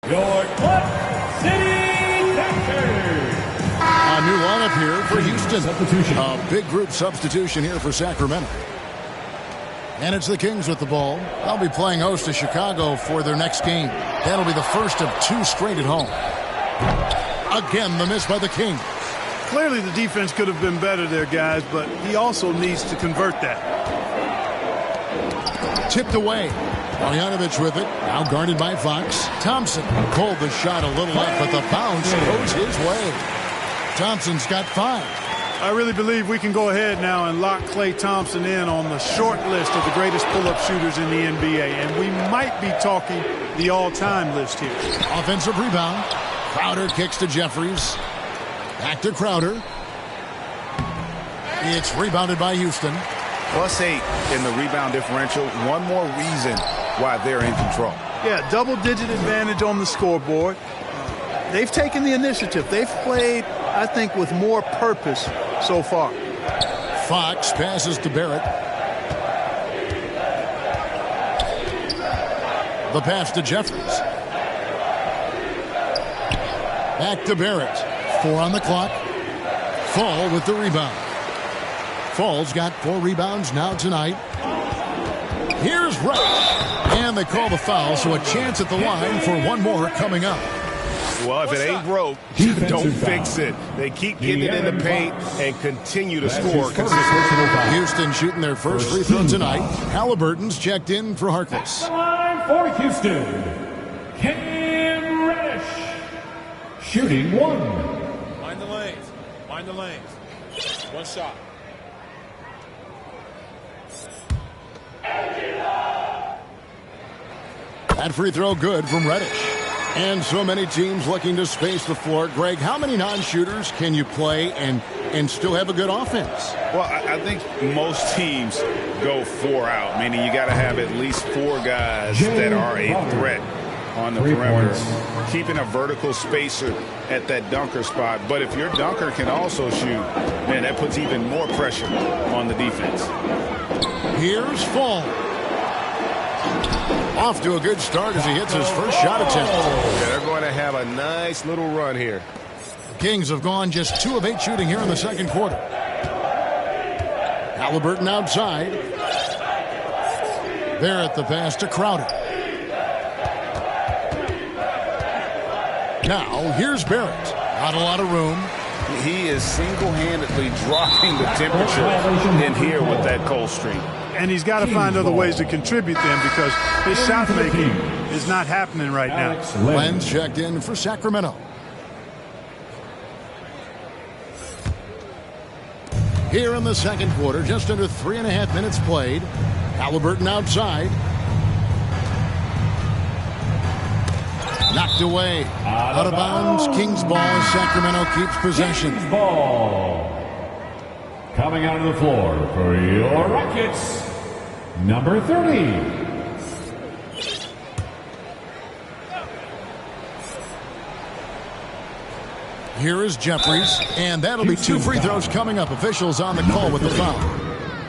Your Club City Capture. A new lineup here for Houston. A big group substitution here for Sacramento. And it's the Kings with the ball. They'll be playing host to Chicago for their next game. That'll be the first of 2 straight at home. Again, the miss by the Kings. Clearly the defense could have been better there, guys, but he also needs to convert that. Tipped away. Marjanovic with it. Now guarded by Fox. Thompson pulled the shot a little left, but the bounce goes his way. Thompson's got 5. I really believe we can go ahead now and lock Klay Thompson in on the short list of the greatest pull-up shooters in the NBA, and we might be talking the all-time list here. Offensive rebound. Crowder kicks to Jeffries. Back to Crowder. It's rebounded by Houston. +8 in the rebound differential. One more reason why they're in control. Yeah, double-digit advantage on the scoreboard. They've taken the initiative. They've played, I think, with more purpose so far. Fox passes to Barrett. The pass to Jeffries. Back to Barrett. 4 on the clock. Fall with the rebound. Fall's got 4 rebounds now tonight. Here's Wright. And they call the foul, so a chance at the line for one more coming up. Well, if it ain't broke, don't fix it. They keep getting it in the paint and continue to score consistently. Houston shooting their first free throw tonight. Halliburton's checked in for Harkless. Time for Houston. Cam Reddish. Shooting 1. Mind the lanes. Mind the lanes. One shot. That free throw good from Reddish. And so many teams looking to space the floor. Greg, how many non-shooters can you play and still have a good offense? Well, I think most teams go 4 out, meaning you got to have at least 4 guys that are a threat on the perimeter, keeping a vertical spacer at that dunker spot. But if your dunker can also shoot, man, that puts even more pressure on the defense. Here's Fall. Off to a good start as he hits his first shot attempt. Yeah, they're going to have a nice little run here. The Kings have gone just 2 of 8 shooting here in the second quarter. Halliburton outside. Barrett the pass to Crowder. Now here's Barrett. Not a lot of room. He is single-handedly dropping the temperature in here with that cold streak. And he's got to find other ways to contribute then, because his shot making is not happening right now. Lenz checked in for Sacramento. Here in the second quarter, just under 3.5 minutes played. Halliburton outside. Knocked away. Out of bounds. Kings ball as Sacramento keeps possession. Kings ball. Coming out of the floor for your Rockets, number 30. Here is Jeffries, and that'll be 2 free throws coming up. Officials on the call with the foul.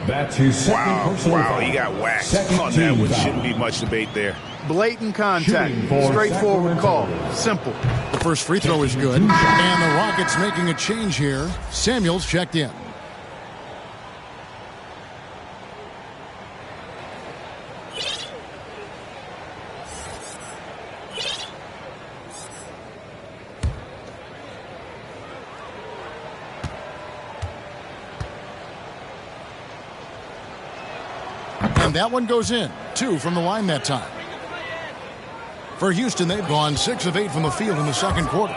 That's his second personal Wow, foul. he got whacked Second on that one. team foul. Shouldn't be much debate there. Blatant contact. Shooting for Straightforward call. Sacramento. Simple. The first free throw is good, and the Rockets making a change here. Samuels checked in. And that one goes in. 2 from the line that time. For Houston, they've gone 6 of 8 from the field in the second quarter.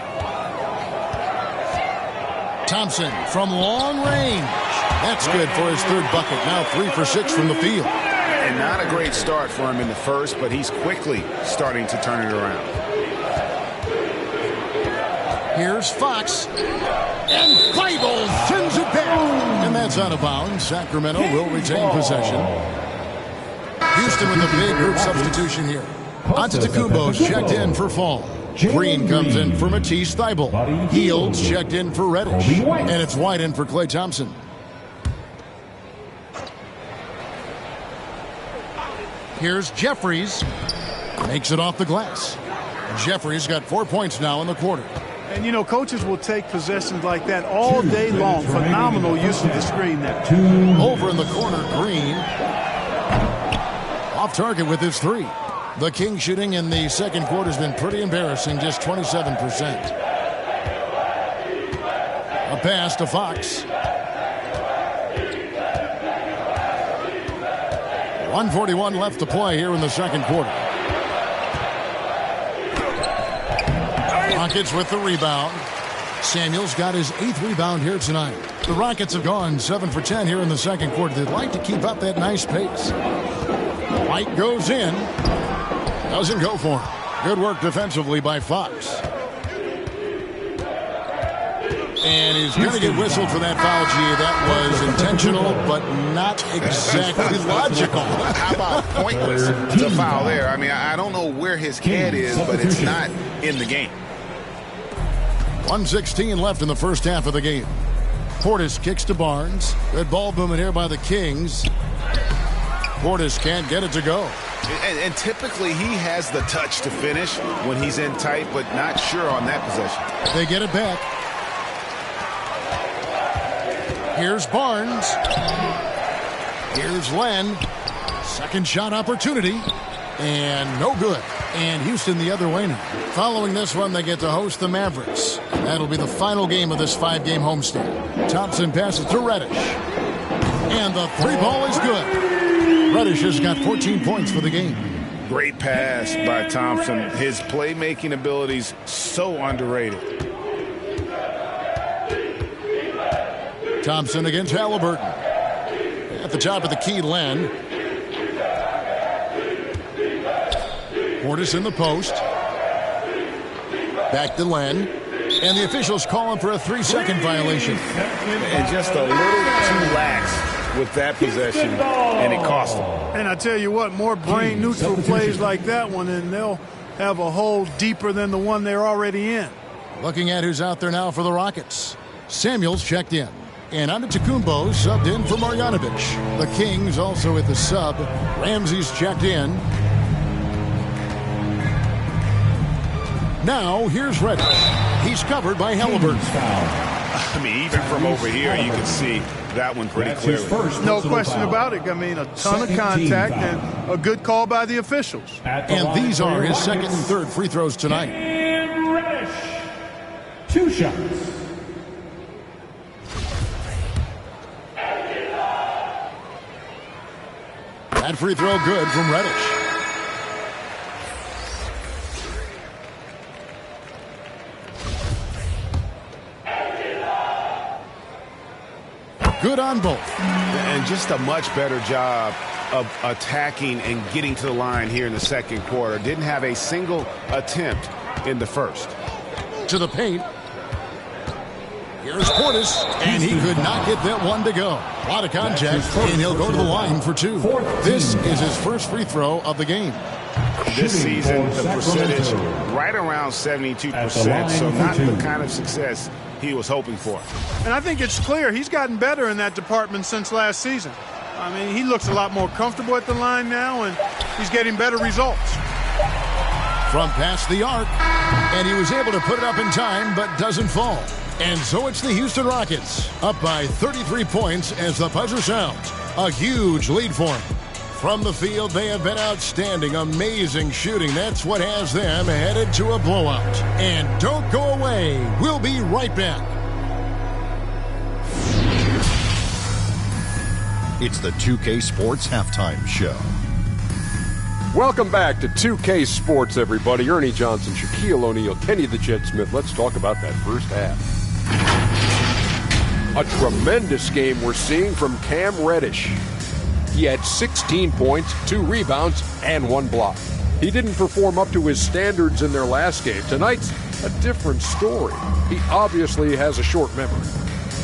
Thompson from long range. That's good for his 3rd bucket. Now 3 for 6 from the field. And not a great start for him in the first, but he's quickly starting to turn it around. Here's Fox. And Bible sends it back. And that's out of bounds. Sacramento will retain possession. Houston with a big group substitution here. Antetokounmpo's checked in for Fall. Green comes in for Matisse Thybulle. Fields checked in for Reddish. And it's White in for Klay Thompson. Here's Jeffries. Makes it off the glass. Jeffries got 4 points now in the quarter. And, you know, coaches will take possessions like that all day long. Phenomenal use of the screen there. Over in the corner, Green. Off target with his 3. The Kings shooting in the second quarter has been pretty embarrassing, just 27%. A pass to Fox. 1:41 left to play here in the second quarter. Rockets with the rebound. Samuels got his 8th rebound here tonight. The Rockets have gone 7 for 10 here in the second quarter. They'd like to keep up that nice pace. White goes in. Doesn't go for him. Good work defensively by Fox. And he's going to get whistled for that foul, G. That was intentional, but not exactly logical. How about pointless to foul there? I mean, I don't know where his head is, but it's not in the game. 1:16 left in the first half of the game. Portis kicks to Barnes. Good ball movement here by the Kings. Portis can't get it to go. And typically he has the touch to finish when he's in tight, but not sure on that possession. They get it back. Here's Barnes. Here's Len. Second shot opportunity. And no good. And Houston the other way now. Following this one, they get to host the Mavericks. That'll be the final game of this 5-game homestand. Thompson passes to Reddish. And the three ball is good. Reddish has got 14 points for the game. Great pass by Thompson. His playmaking abilities so underrated. Thompson against Halliburton. At the top of the key, Len. Portis in the post. Back to Len. And the officials call him for a 3-second violation. And just a little too lax with that possession, and it cost him. And I tell you what, more brain-neutral plays like that one, and they'll have a hole deeper than the one they're already in. Looking at who's out there now for the Rockets. Samuels checked in. And Antetokounmpo subbed in for Marjanovic. The Kings also at the sub. Ramsey's checked in. Now, here's Reddish. He's covered by Halliburton. I mean, even from over here, you can see that one pretty clearly. No question about it. I mean, a ton of contact and a good call by the officials. And these are his second and third free throws tonight. And Reddish. 2 shots. That free throw good from Reddish. Good on both. And just a much better job of attacking and getting to the line here in the second quarter. Didn't have a single attempt in the first. To the paint. Here's Portis, and he could not get that one to go. A lot of contact, and he'll go to the line for 2. This is his first free throw of the game. This season, the percentage right around 72%, so not the kind of success he was hoping for. And I think it's clear he's gotten better in that department since last season. I mean, he looks a lot more comfortable at the line now, and he's getting better results. From past the arc, and he was able to put it up in time, but doesn't fall. And so it's the Houston Rockets, up by 33 points as the buzzer sounds. A huge lead for them. From the field, they have been outstanding, amazing shooting. That's what has them headed to a blowout. And don't go away. We'll be right back. It's the 2K Sports Halftime Show. Welcome back to 2K Sports, everybody. Ernie Johnson, Shaquille O'Neal, Kenny the Jet Smith. Let's talk about that first half. A tremendous game we're seeing from Cam Reddish. He had 16 points, 2 rebounds, and 1 block. He didn't perform up to his standards in their last game. Tonight's a different story. He obviously has a short memory.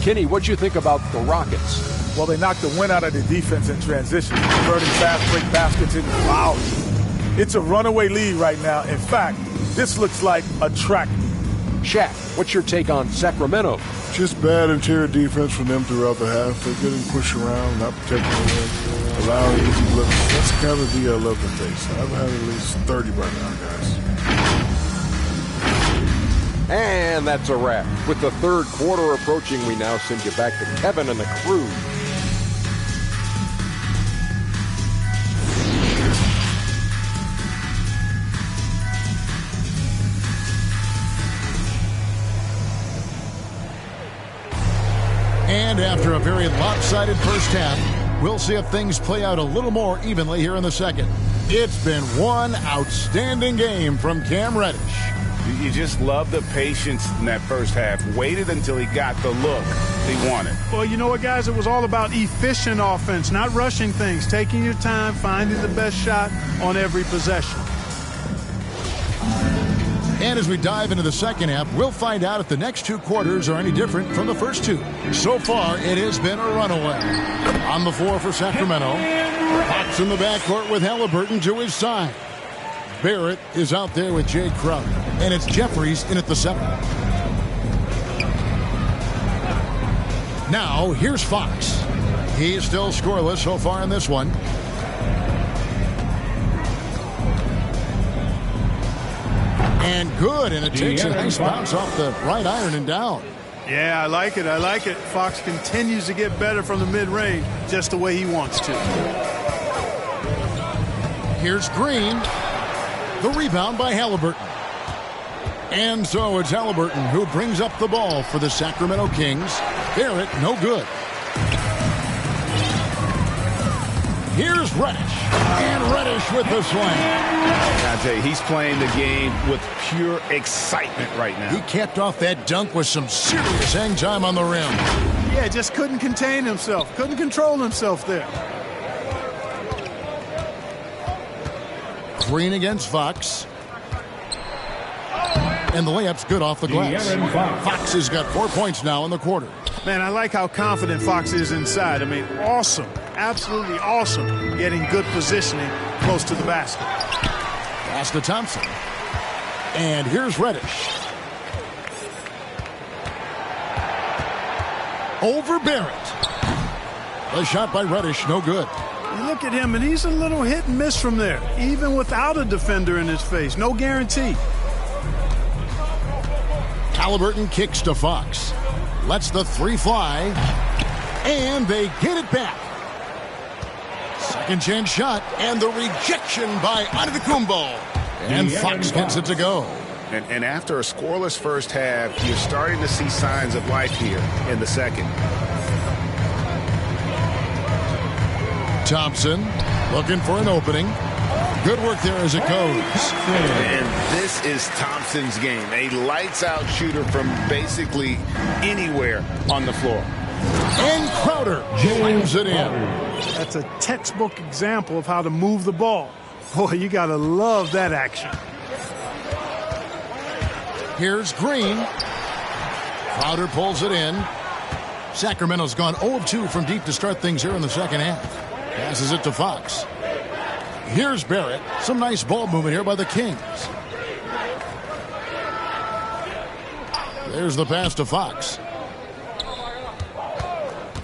Kenny, what'd you think about the Rockets? Well, they knocked the wind out of the defense in transition, converting fast break baskets into fouls. It's a runaway lead right now. In fact, this looks like a track meet. Shaq, what's your take on Sacramento? Just bad interior defense from them throughout the half. They're getting pushed around, not protecting the rim, allowing easy looks. That's kind of the love that they face. I've had at least 30 by now, guys. And that's a wrap. With the third quarter approaching, we now send you back to Kevin and the crew. And after a very lopsided first half, we'll see if things play out a little more evenly here in the second. It's been one outstanding game from Cam Reddish. You just love the patience in that first half. Waited until he got the look he wanted. Well, you know what, guys? It was all about efficient offense, not rushing things, taking your time, finding the best shot on every possession. And as we dive into the second half, we'll find out if the next two quarters are any different from the first two. So far, it has been a runaway. On the floor for Sacramento, Fox in the backcourt with Halliburton to his side. Barrett is out there with Jay Crowder, and it's Jeffries in at the center. Now, here's Fox. He's still scoreless so far in this one. And good, and it takes a nice bounce off the right iron and down. Yeah, I like it. I like it. Fox continues to get better from the mid-range, just the way he wants to. Here's Green. The rebound by Halliburton. And so it's Halliburton who brings up the ball for the Sacramento Kings. Barrett, no good. Here's Reddish. And Reddish with the slam. I tell you, he's playing the game with pure excitement right now. He capped off that dunk with some serious hang time on the rim. Yeah, just couldn't contain himself. Couldn't control himself there. Green against Fox. And the layup's good off the glass. Fox has got 4 points now in the quarter. Man, I like how confident Fox is inside. I mean, awesome. Absolutely awesome. Getting good positioning close to the basket. Pass to Thompson. And here's Reddish. Over Barrett. The shot by Reddish, no good. You look at him, and he's a little hit and miss from there, even without a defender in his face. No guarantee. Halliburton kicks to Fox. Lets the three fly. And they get it back. Second chance shot. And the rejection by Antetokounmpo. And Fox gets it to go. And after a scoreless first half, you're starting to see signs of life here in the second. Thompson looking for an opening. Good work there as it goes. And this is Thompson's game. A lights-out shooter from basically anywhere on the floor. And Crowder jams it in. That's a textbook example of how to move the ball. Boy, you got to love that action. Here's Green. Crowder pulls it in. Sacramento's gone 0 of 2 from deep to start things here in the second half. Passes it to Fox. Here's Barrett. Some nice ball movement here by the Kings. There's the pass to Fox.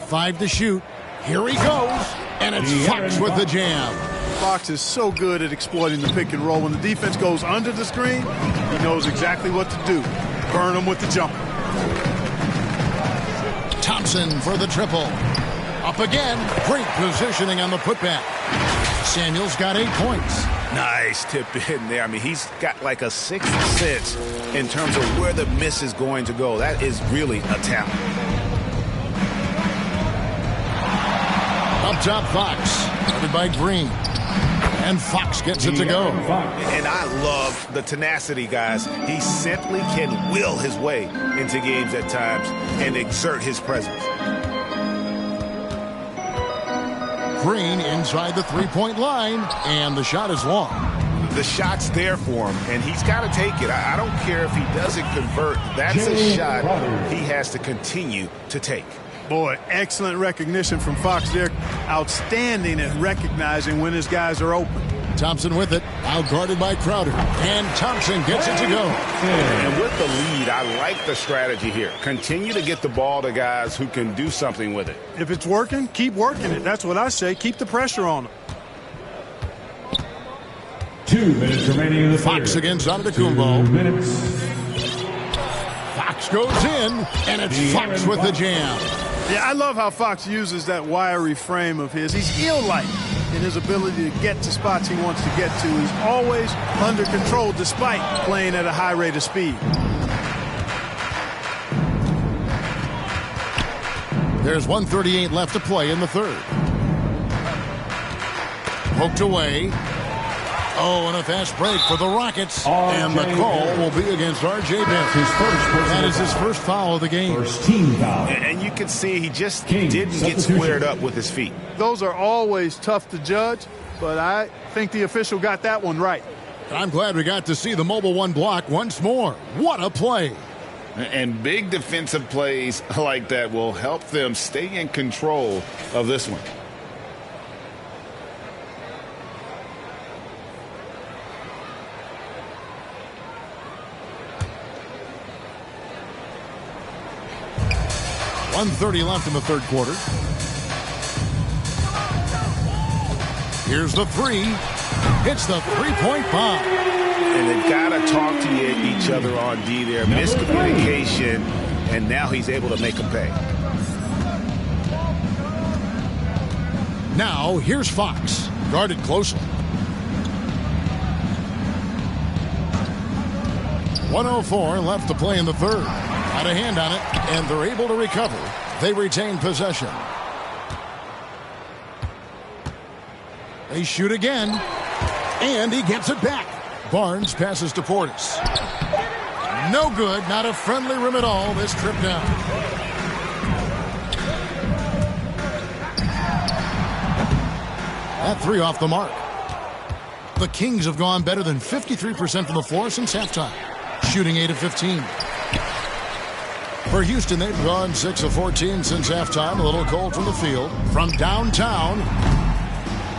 5 to shoot. Here he goes. And it's Fox with the jam. Fox is so good at exploiting the pick and roll. When the defense goes under the screen, he knows exactly what to do. Burn them with the jumper. Thompson for the triple. Up again. Great positioning on the putback. Samuel's got 8 points. Nice tip in there. I mean, he's got like a sixth sense in terms of where the miss is going to go. That is really a talent. Up top, Fox. Started by Green. And Fox gets it to go. And I love the tenacity, guys. He simply can will his way into games at times and exert his presence. Green inside the three-point line, and the shot is long. The shot's there for him, and he's got to take it. I don't care if he doesn't convert. That's a shot he has to continue to take. Boy, excellent recognition from Fox there. Outstanding at recognizing when his guys are open. Thompson with it, out guarded by Crowder, and Thompson gets it to go. And with the lead, I like the strategy here. Continue to get the ball to guys who can do something with it. If it's working, keep working it. That's what I say. Keep the pressure on them. 2 minutes remaining in the Fox third. against Antetokounmpo. 2 minutes. Fox goes in, and it's Fox with the jam. Yeah, I love how Fox uses that wiry frame of his. He's eel-like in his ability to get to spots he wants to get to. He's always under control despite playing at a high rate of speed. There's 1:38 left to play in the third. Poked away. Oh, and a fast break for the Rockets. And the call will be against R.J. Bennett. That is his first foul of the game. First team foul. And you can see he just didn't get squared up with his feet. Those are always tough to judge, but I think the official got that one right. I'm glad we got to see the Mobile One block once more. What a play. And big defensive plays like that will help them stay in control of this one. .130 left in the third quarter. Here's the three. It's the three-point bomb. And they've got to talk to each other on D there. Miscommunication, and now he's able to make them pay. Now, here's Fox. Guarded closely. 1:04 left to play in the third. Got a hand on it, and they're able to recover. They retain possession. They shoot again, and he gets it back. Barnes passes to Portis. No good, not a friendly rim at all this trip down. That three off the mark. The Kings have gone better than 53% from the floor since halftime, shooting 8 of 15. For Houston, they've gone 6 of 14 since halftime. A little cold from the field. From downtown,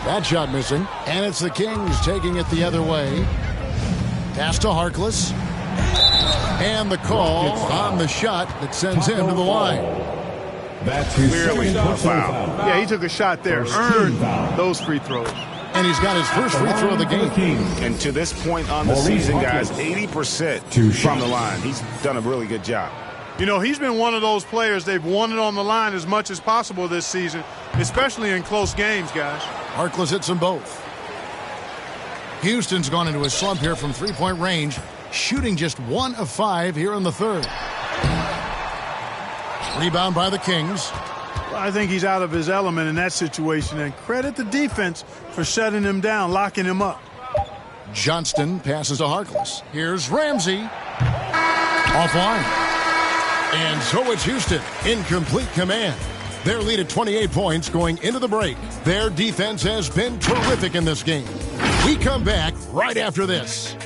that shot missing. And it's the Kings taking it the other way. Pass to Harkless. And the call on the shot that sends him to the line. That's clearly a foul. Yeah, he took a shot there. Earned those free throws. And he's got his first free throw of the game. And to this point on the season, guys, 80% from the line. He's done a really good job. You know, he's been one of those players they've wanted on the line as much as possible this season, especially in close games, guys. Harkless hits them both. Houston's gone into a slump here from three-point range, shooting just 1 of 5 here in the third. Rebound by the Kings. Well, I think he's out of his element in that situation, and credit the defense for shutting him down, locking him up. Johnston passes to Harkless. Here's Ramsey. Offline. And so it's Houston in complete command. Their lead at 28 points going into the break. Their defense has been terrific in this game. We come back right after this.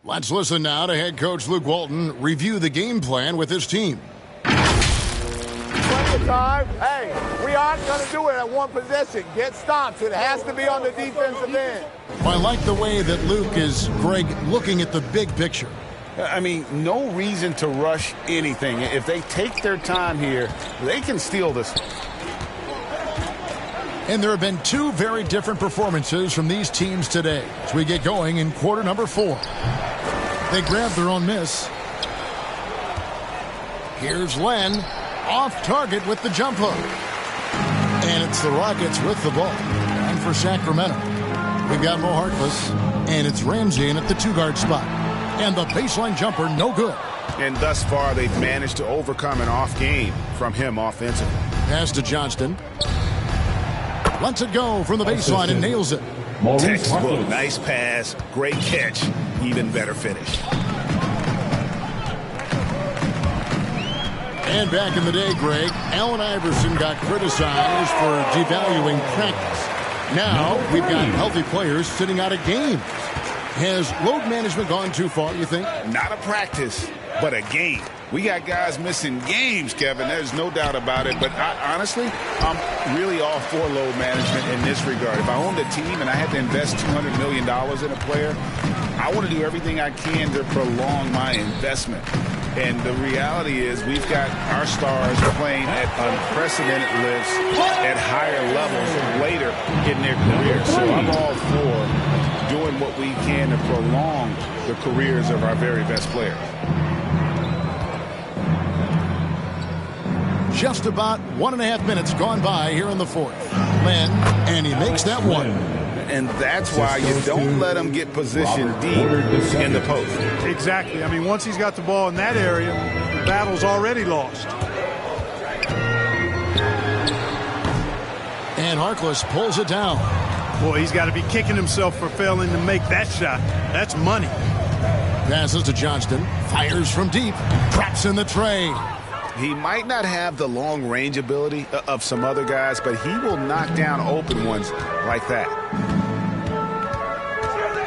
Let's listen now to head coach Luke Walton review the game plan with his team. Plenty of time. Hey, we aren't going to do it at one possession. Get stops. It has to be on the defensive end. I like the way that Luke is, Greg, looking at the big picture. I mean, no reason to rush anything. If they take their time here, they can steal this one. And there have been two very different performances from these teams today as we get going in quarter number 4. They grab their own miss. Here's Len, off target with the jump hook. And it's the Rockets with the ball. And for Sacramento, we've got Mo Harkless, and it's Ramsey in at the 2-guard spot. And the baseline jumper, no good. And thus far, they've managed to overcome an off game from him offensively. Pass to Johnston. Lets it go from the baseline and nails it. Textbook, nice pass, great catch, even better finish. And back in the day, Greg, Allen Iverson got criticized for devaluing practice. Now we've got healthy players sitting out of games. Has load management gone too far, you think? Not a practice, but a game. We got guys missing games, Kevin. There's no doubt about it. But honestly, I'm really all for load management in this regard. If I owned a team and I had to invest $200 million in a player, I want to do everything I can to prolong my investment. And the reality is we've got our stars playing at unprecedented lifts at higher levels later in their careers. So I'm all for doing what we can to prolong the careers of our very best players. Just about 1.5 minutes gone by here in the fourth. Len, and he makes that one. And that's why you don't let him get positioned deep in the post. Exactly. I mean, once he's got the ball in that area, the battle's already lost. And Harkless pulls it down. Boy, he's got to be kicking himself for failing to make that shot. That's money. Passes to Johnston. Fires from deep. Traps in the tray. He might not have the long range ability of some other guys, but he will knock down open ones like that.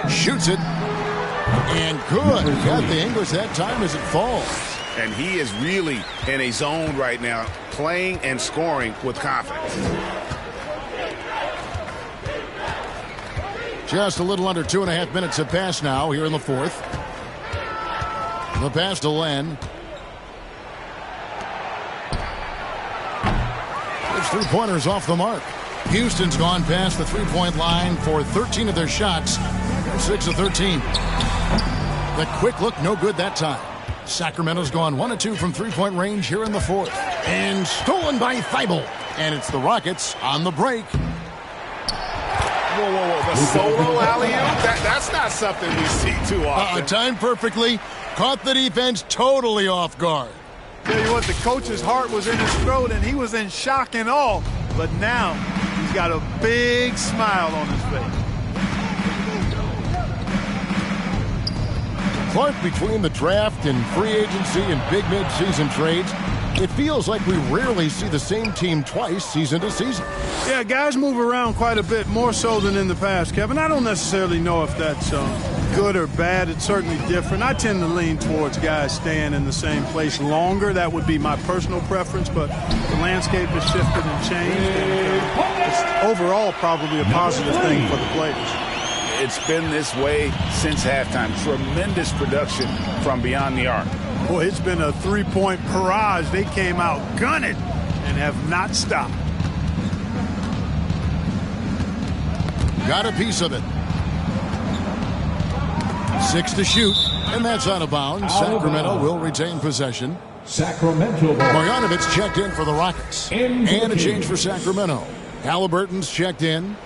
Shoots it. And good. Got the English that time as it falls. And he is really in a zone right now, playing and scoring with confidence. Just a little under 2.5 minutes have passed now here in the fourth. The pass to Len. His three-pointers off the mark. Houston's gone past the three-point line for 13 of their shots. 6 of 13. The quick look, no good that time. Sacramento's gone 1 of 2 from three-point range here in the fourth. And stolen by Thibault. And it's the Rockets on the break. Whoa, whoa, whoa. The solo alley-oop? That's not something we see too often. Timed perfectly. Caught the defense totally off guard. Tell you what, the coach's heart was in his throat, and he was in shock and awe. But now, he's got a big smile on his face. Clark, between the draft and free agency and big mid-season trades, it feels like we rarely see the same team twice season to season. Yeah, guys move around quite a bit, more so than in the past, Kevin. I don't necessarily know if that's good or bad. It's certainly different. I tend to lean towards guys staying in the same place longer. That would be my personal preference, but the landscape has shifted and changed. And it's overall probably a positive thing for the players. It's been this way since halftime. Tremendous production from beyond the arc. Boy, it's been a three-point barrage. They came out gunning and have not stopped. Got a piece of it. 6 to shoot, and that's out of bounds. Sacramento will retain possession. Sacramento. Marjanovic checked in for the Rockets. And a change for Sacramento. Halliburton's checked in.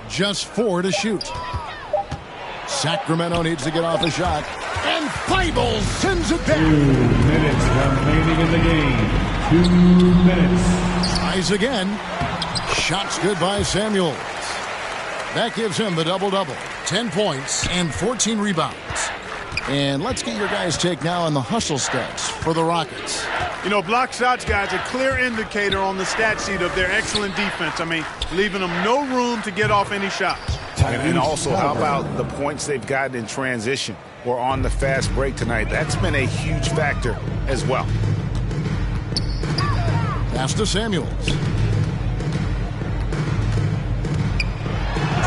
Just 4 to shoot. Sacramento needs to get off a shot. And Thibault sends it back. 2 minutes remaining in the game. 2 minutes. Tries again. Shots good by Samuels. That gives him the double-double. 10 points and 14 rebounds. And let's get your guys' take now on the hustle stats for the Rockets. You know, block shots, guys, a clear indicator on the stat sheet of their excellent defense. I mean, leaving them no room to get off any shots. And also, how about the points they've gotten in transition or on the fast break tonight? That's been a huge factor as well. Pass to Samuels.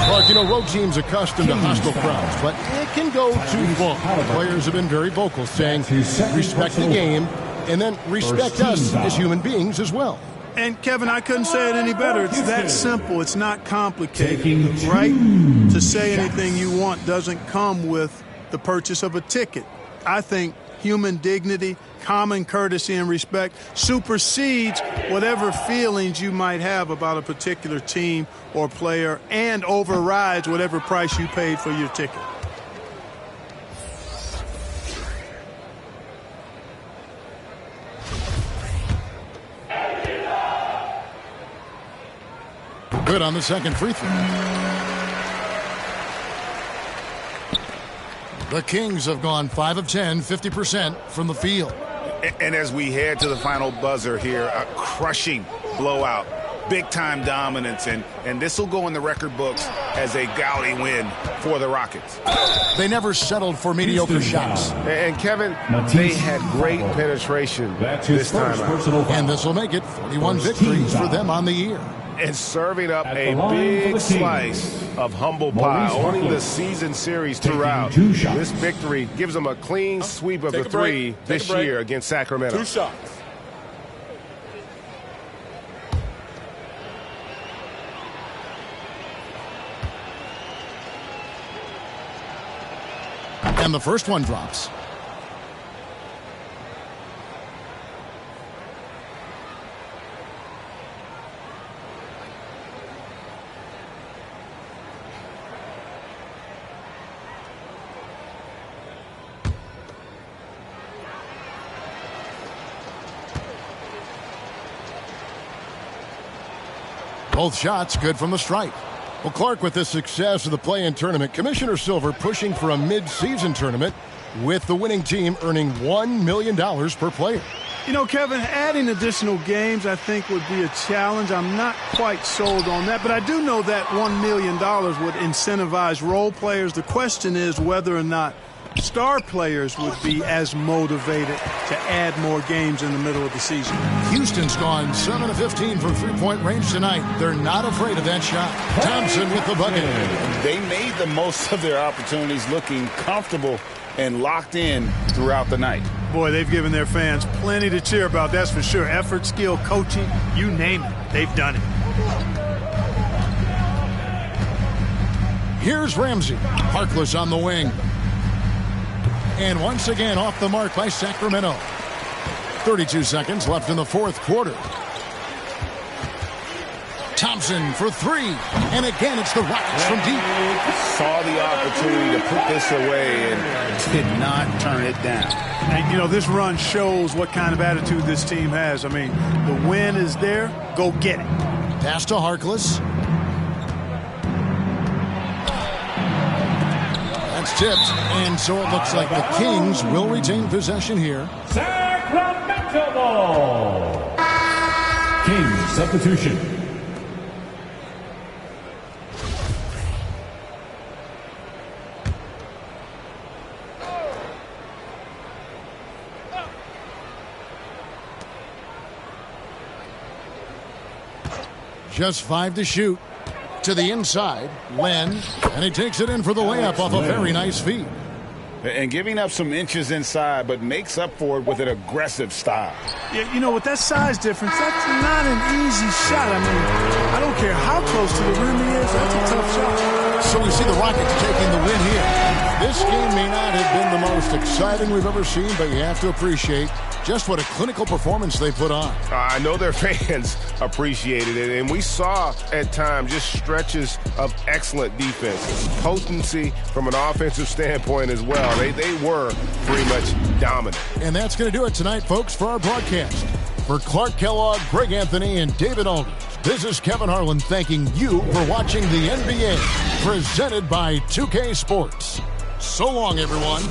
Clark, you know, road teams accustomed to hostile crowds, but it can go too far. The players have been very vocal, saying respect the game and then respect us as human beings as well. And, Kevin, I couldn't say it any better. It's that simple. It's not complicated, right? To say anything you want doesn't come with the purchase of a ticket. I think human dignity, common courtesy, and respect supersedes whatever feelings you might have about a particular team or player and overrides whatever price you paid for your ticket. Good on the second free throw. The Kings have gone 5 of 10, 50% from the field. And as we head to the final buzzer here, a crushing blowout, big-time dominance, and this will go in the record books as a gaudy win for the Rockets. They never settled for mediocre shots. And Kevin, they had great penetration this time out. And this will make it 41 victories for them on the year. And serving up a big slice of humble pie, owning the season series throughout. This victory gives them a clean sweep of the three this year against Sacramento. 2 shots. And the first one drops. Both shots good from the stripe. Well, Clark, with the success of the play-in tournament, Commissioner Silver pushing for a mid-season tournament with the winning team earning $1 million per player. You know, Kevin, adding additional games I think would be a challenge. I'm not quite sold on that, but I do know that $1 million would incentivize role players. The question is whether or not star players would be as motivated to add more games in the middle of the season. Houston's gone 7 of 15 from three-point range tonight. They're not afraid of that shot. Thompson with the bucket. They made the most of their opportunities, looking comfortable and locked in throughout the night. Boy, they've given their fans plenty to cheer about, that's for sure. Effort, skill, coaching, you name it, they've done it. Here's Ramsey. Harkless on the wing. And once again off the mark by Sacramento. 32 seconds left in the fourth quarter. Thompson for three. And again, it's the Rockets from deep. Saw the opportunity to put this away and did not turn it down. And, you know, this run shows what kind of attitude this team has. I mean, the win is there. Go get it. Pass to Harkless. That's tipped. And so it looks like the Kings will retain possession here. Sacramento ball. Kings substitution. Just 5 to shoot. To the inside, Len, and he takes it in for the layup off a very nice feed. And giving up some inches inside, but makes up for it with an aggressive style. Yeah, you know, with that size difference, that's not an easy shot. I mean, I don't care how close to the rim he is, that's a tough shot. So we see the Rockets taking the win here. This game may not have been the most exciting we've ever seen, but you have to appreciate just what a clinical performance they put on. I know their fans appreciated it, and we saw at times just stretches of excellent defense. Potency from an offensive standpoint as well. They were pretty much dominant. And that's going to do it tonight, folks, for our broadcast. For Clark Kellogg, Greg Anthony, and David Aldridge, this is Kevin Harlan thanking you for watching the NBA, presented by 2K Sports. So long, everyone.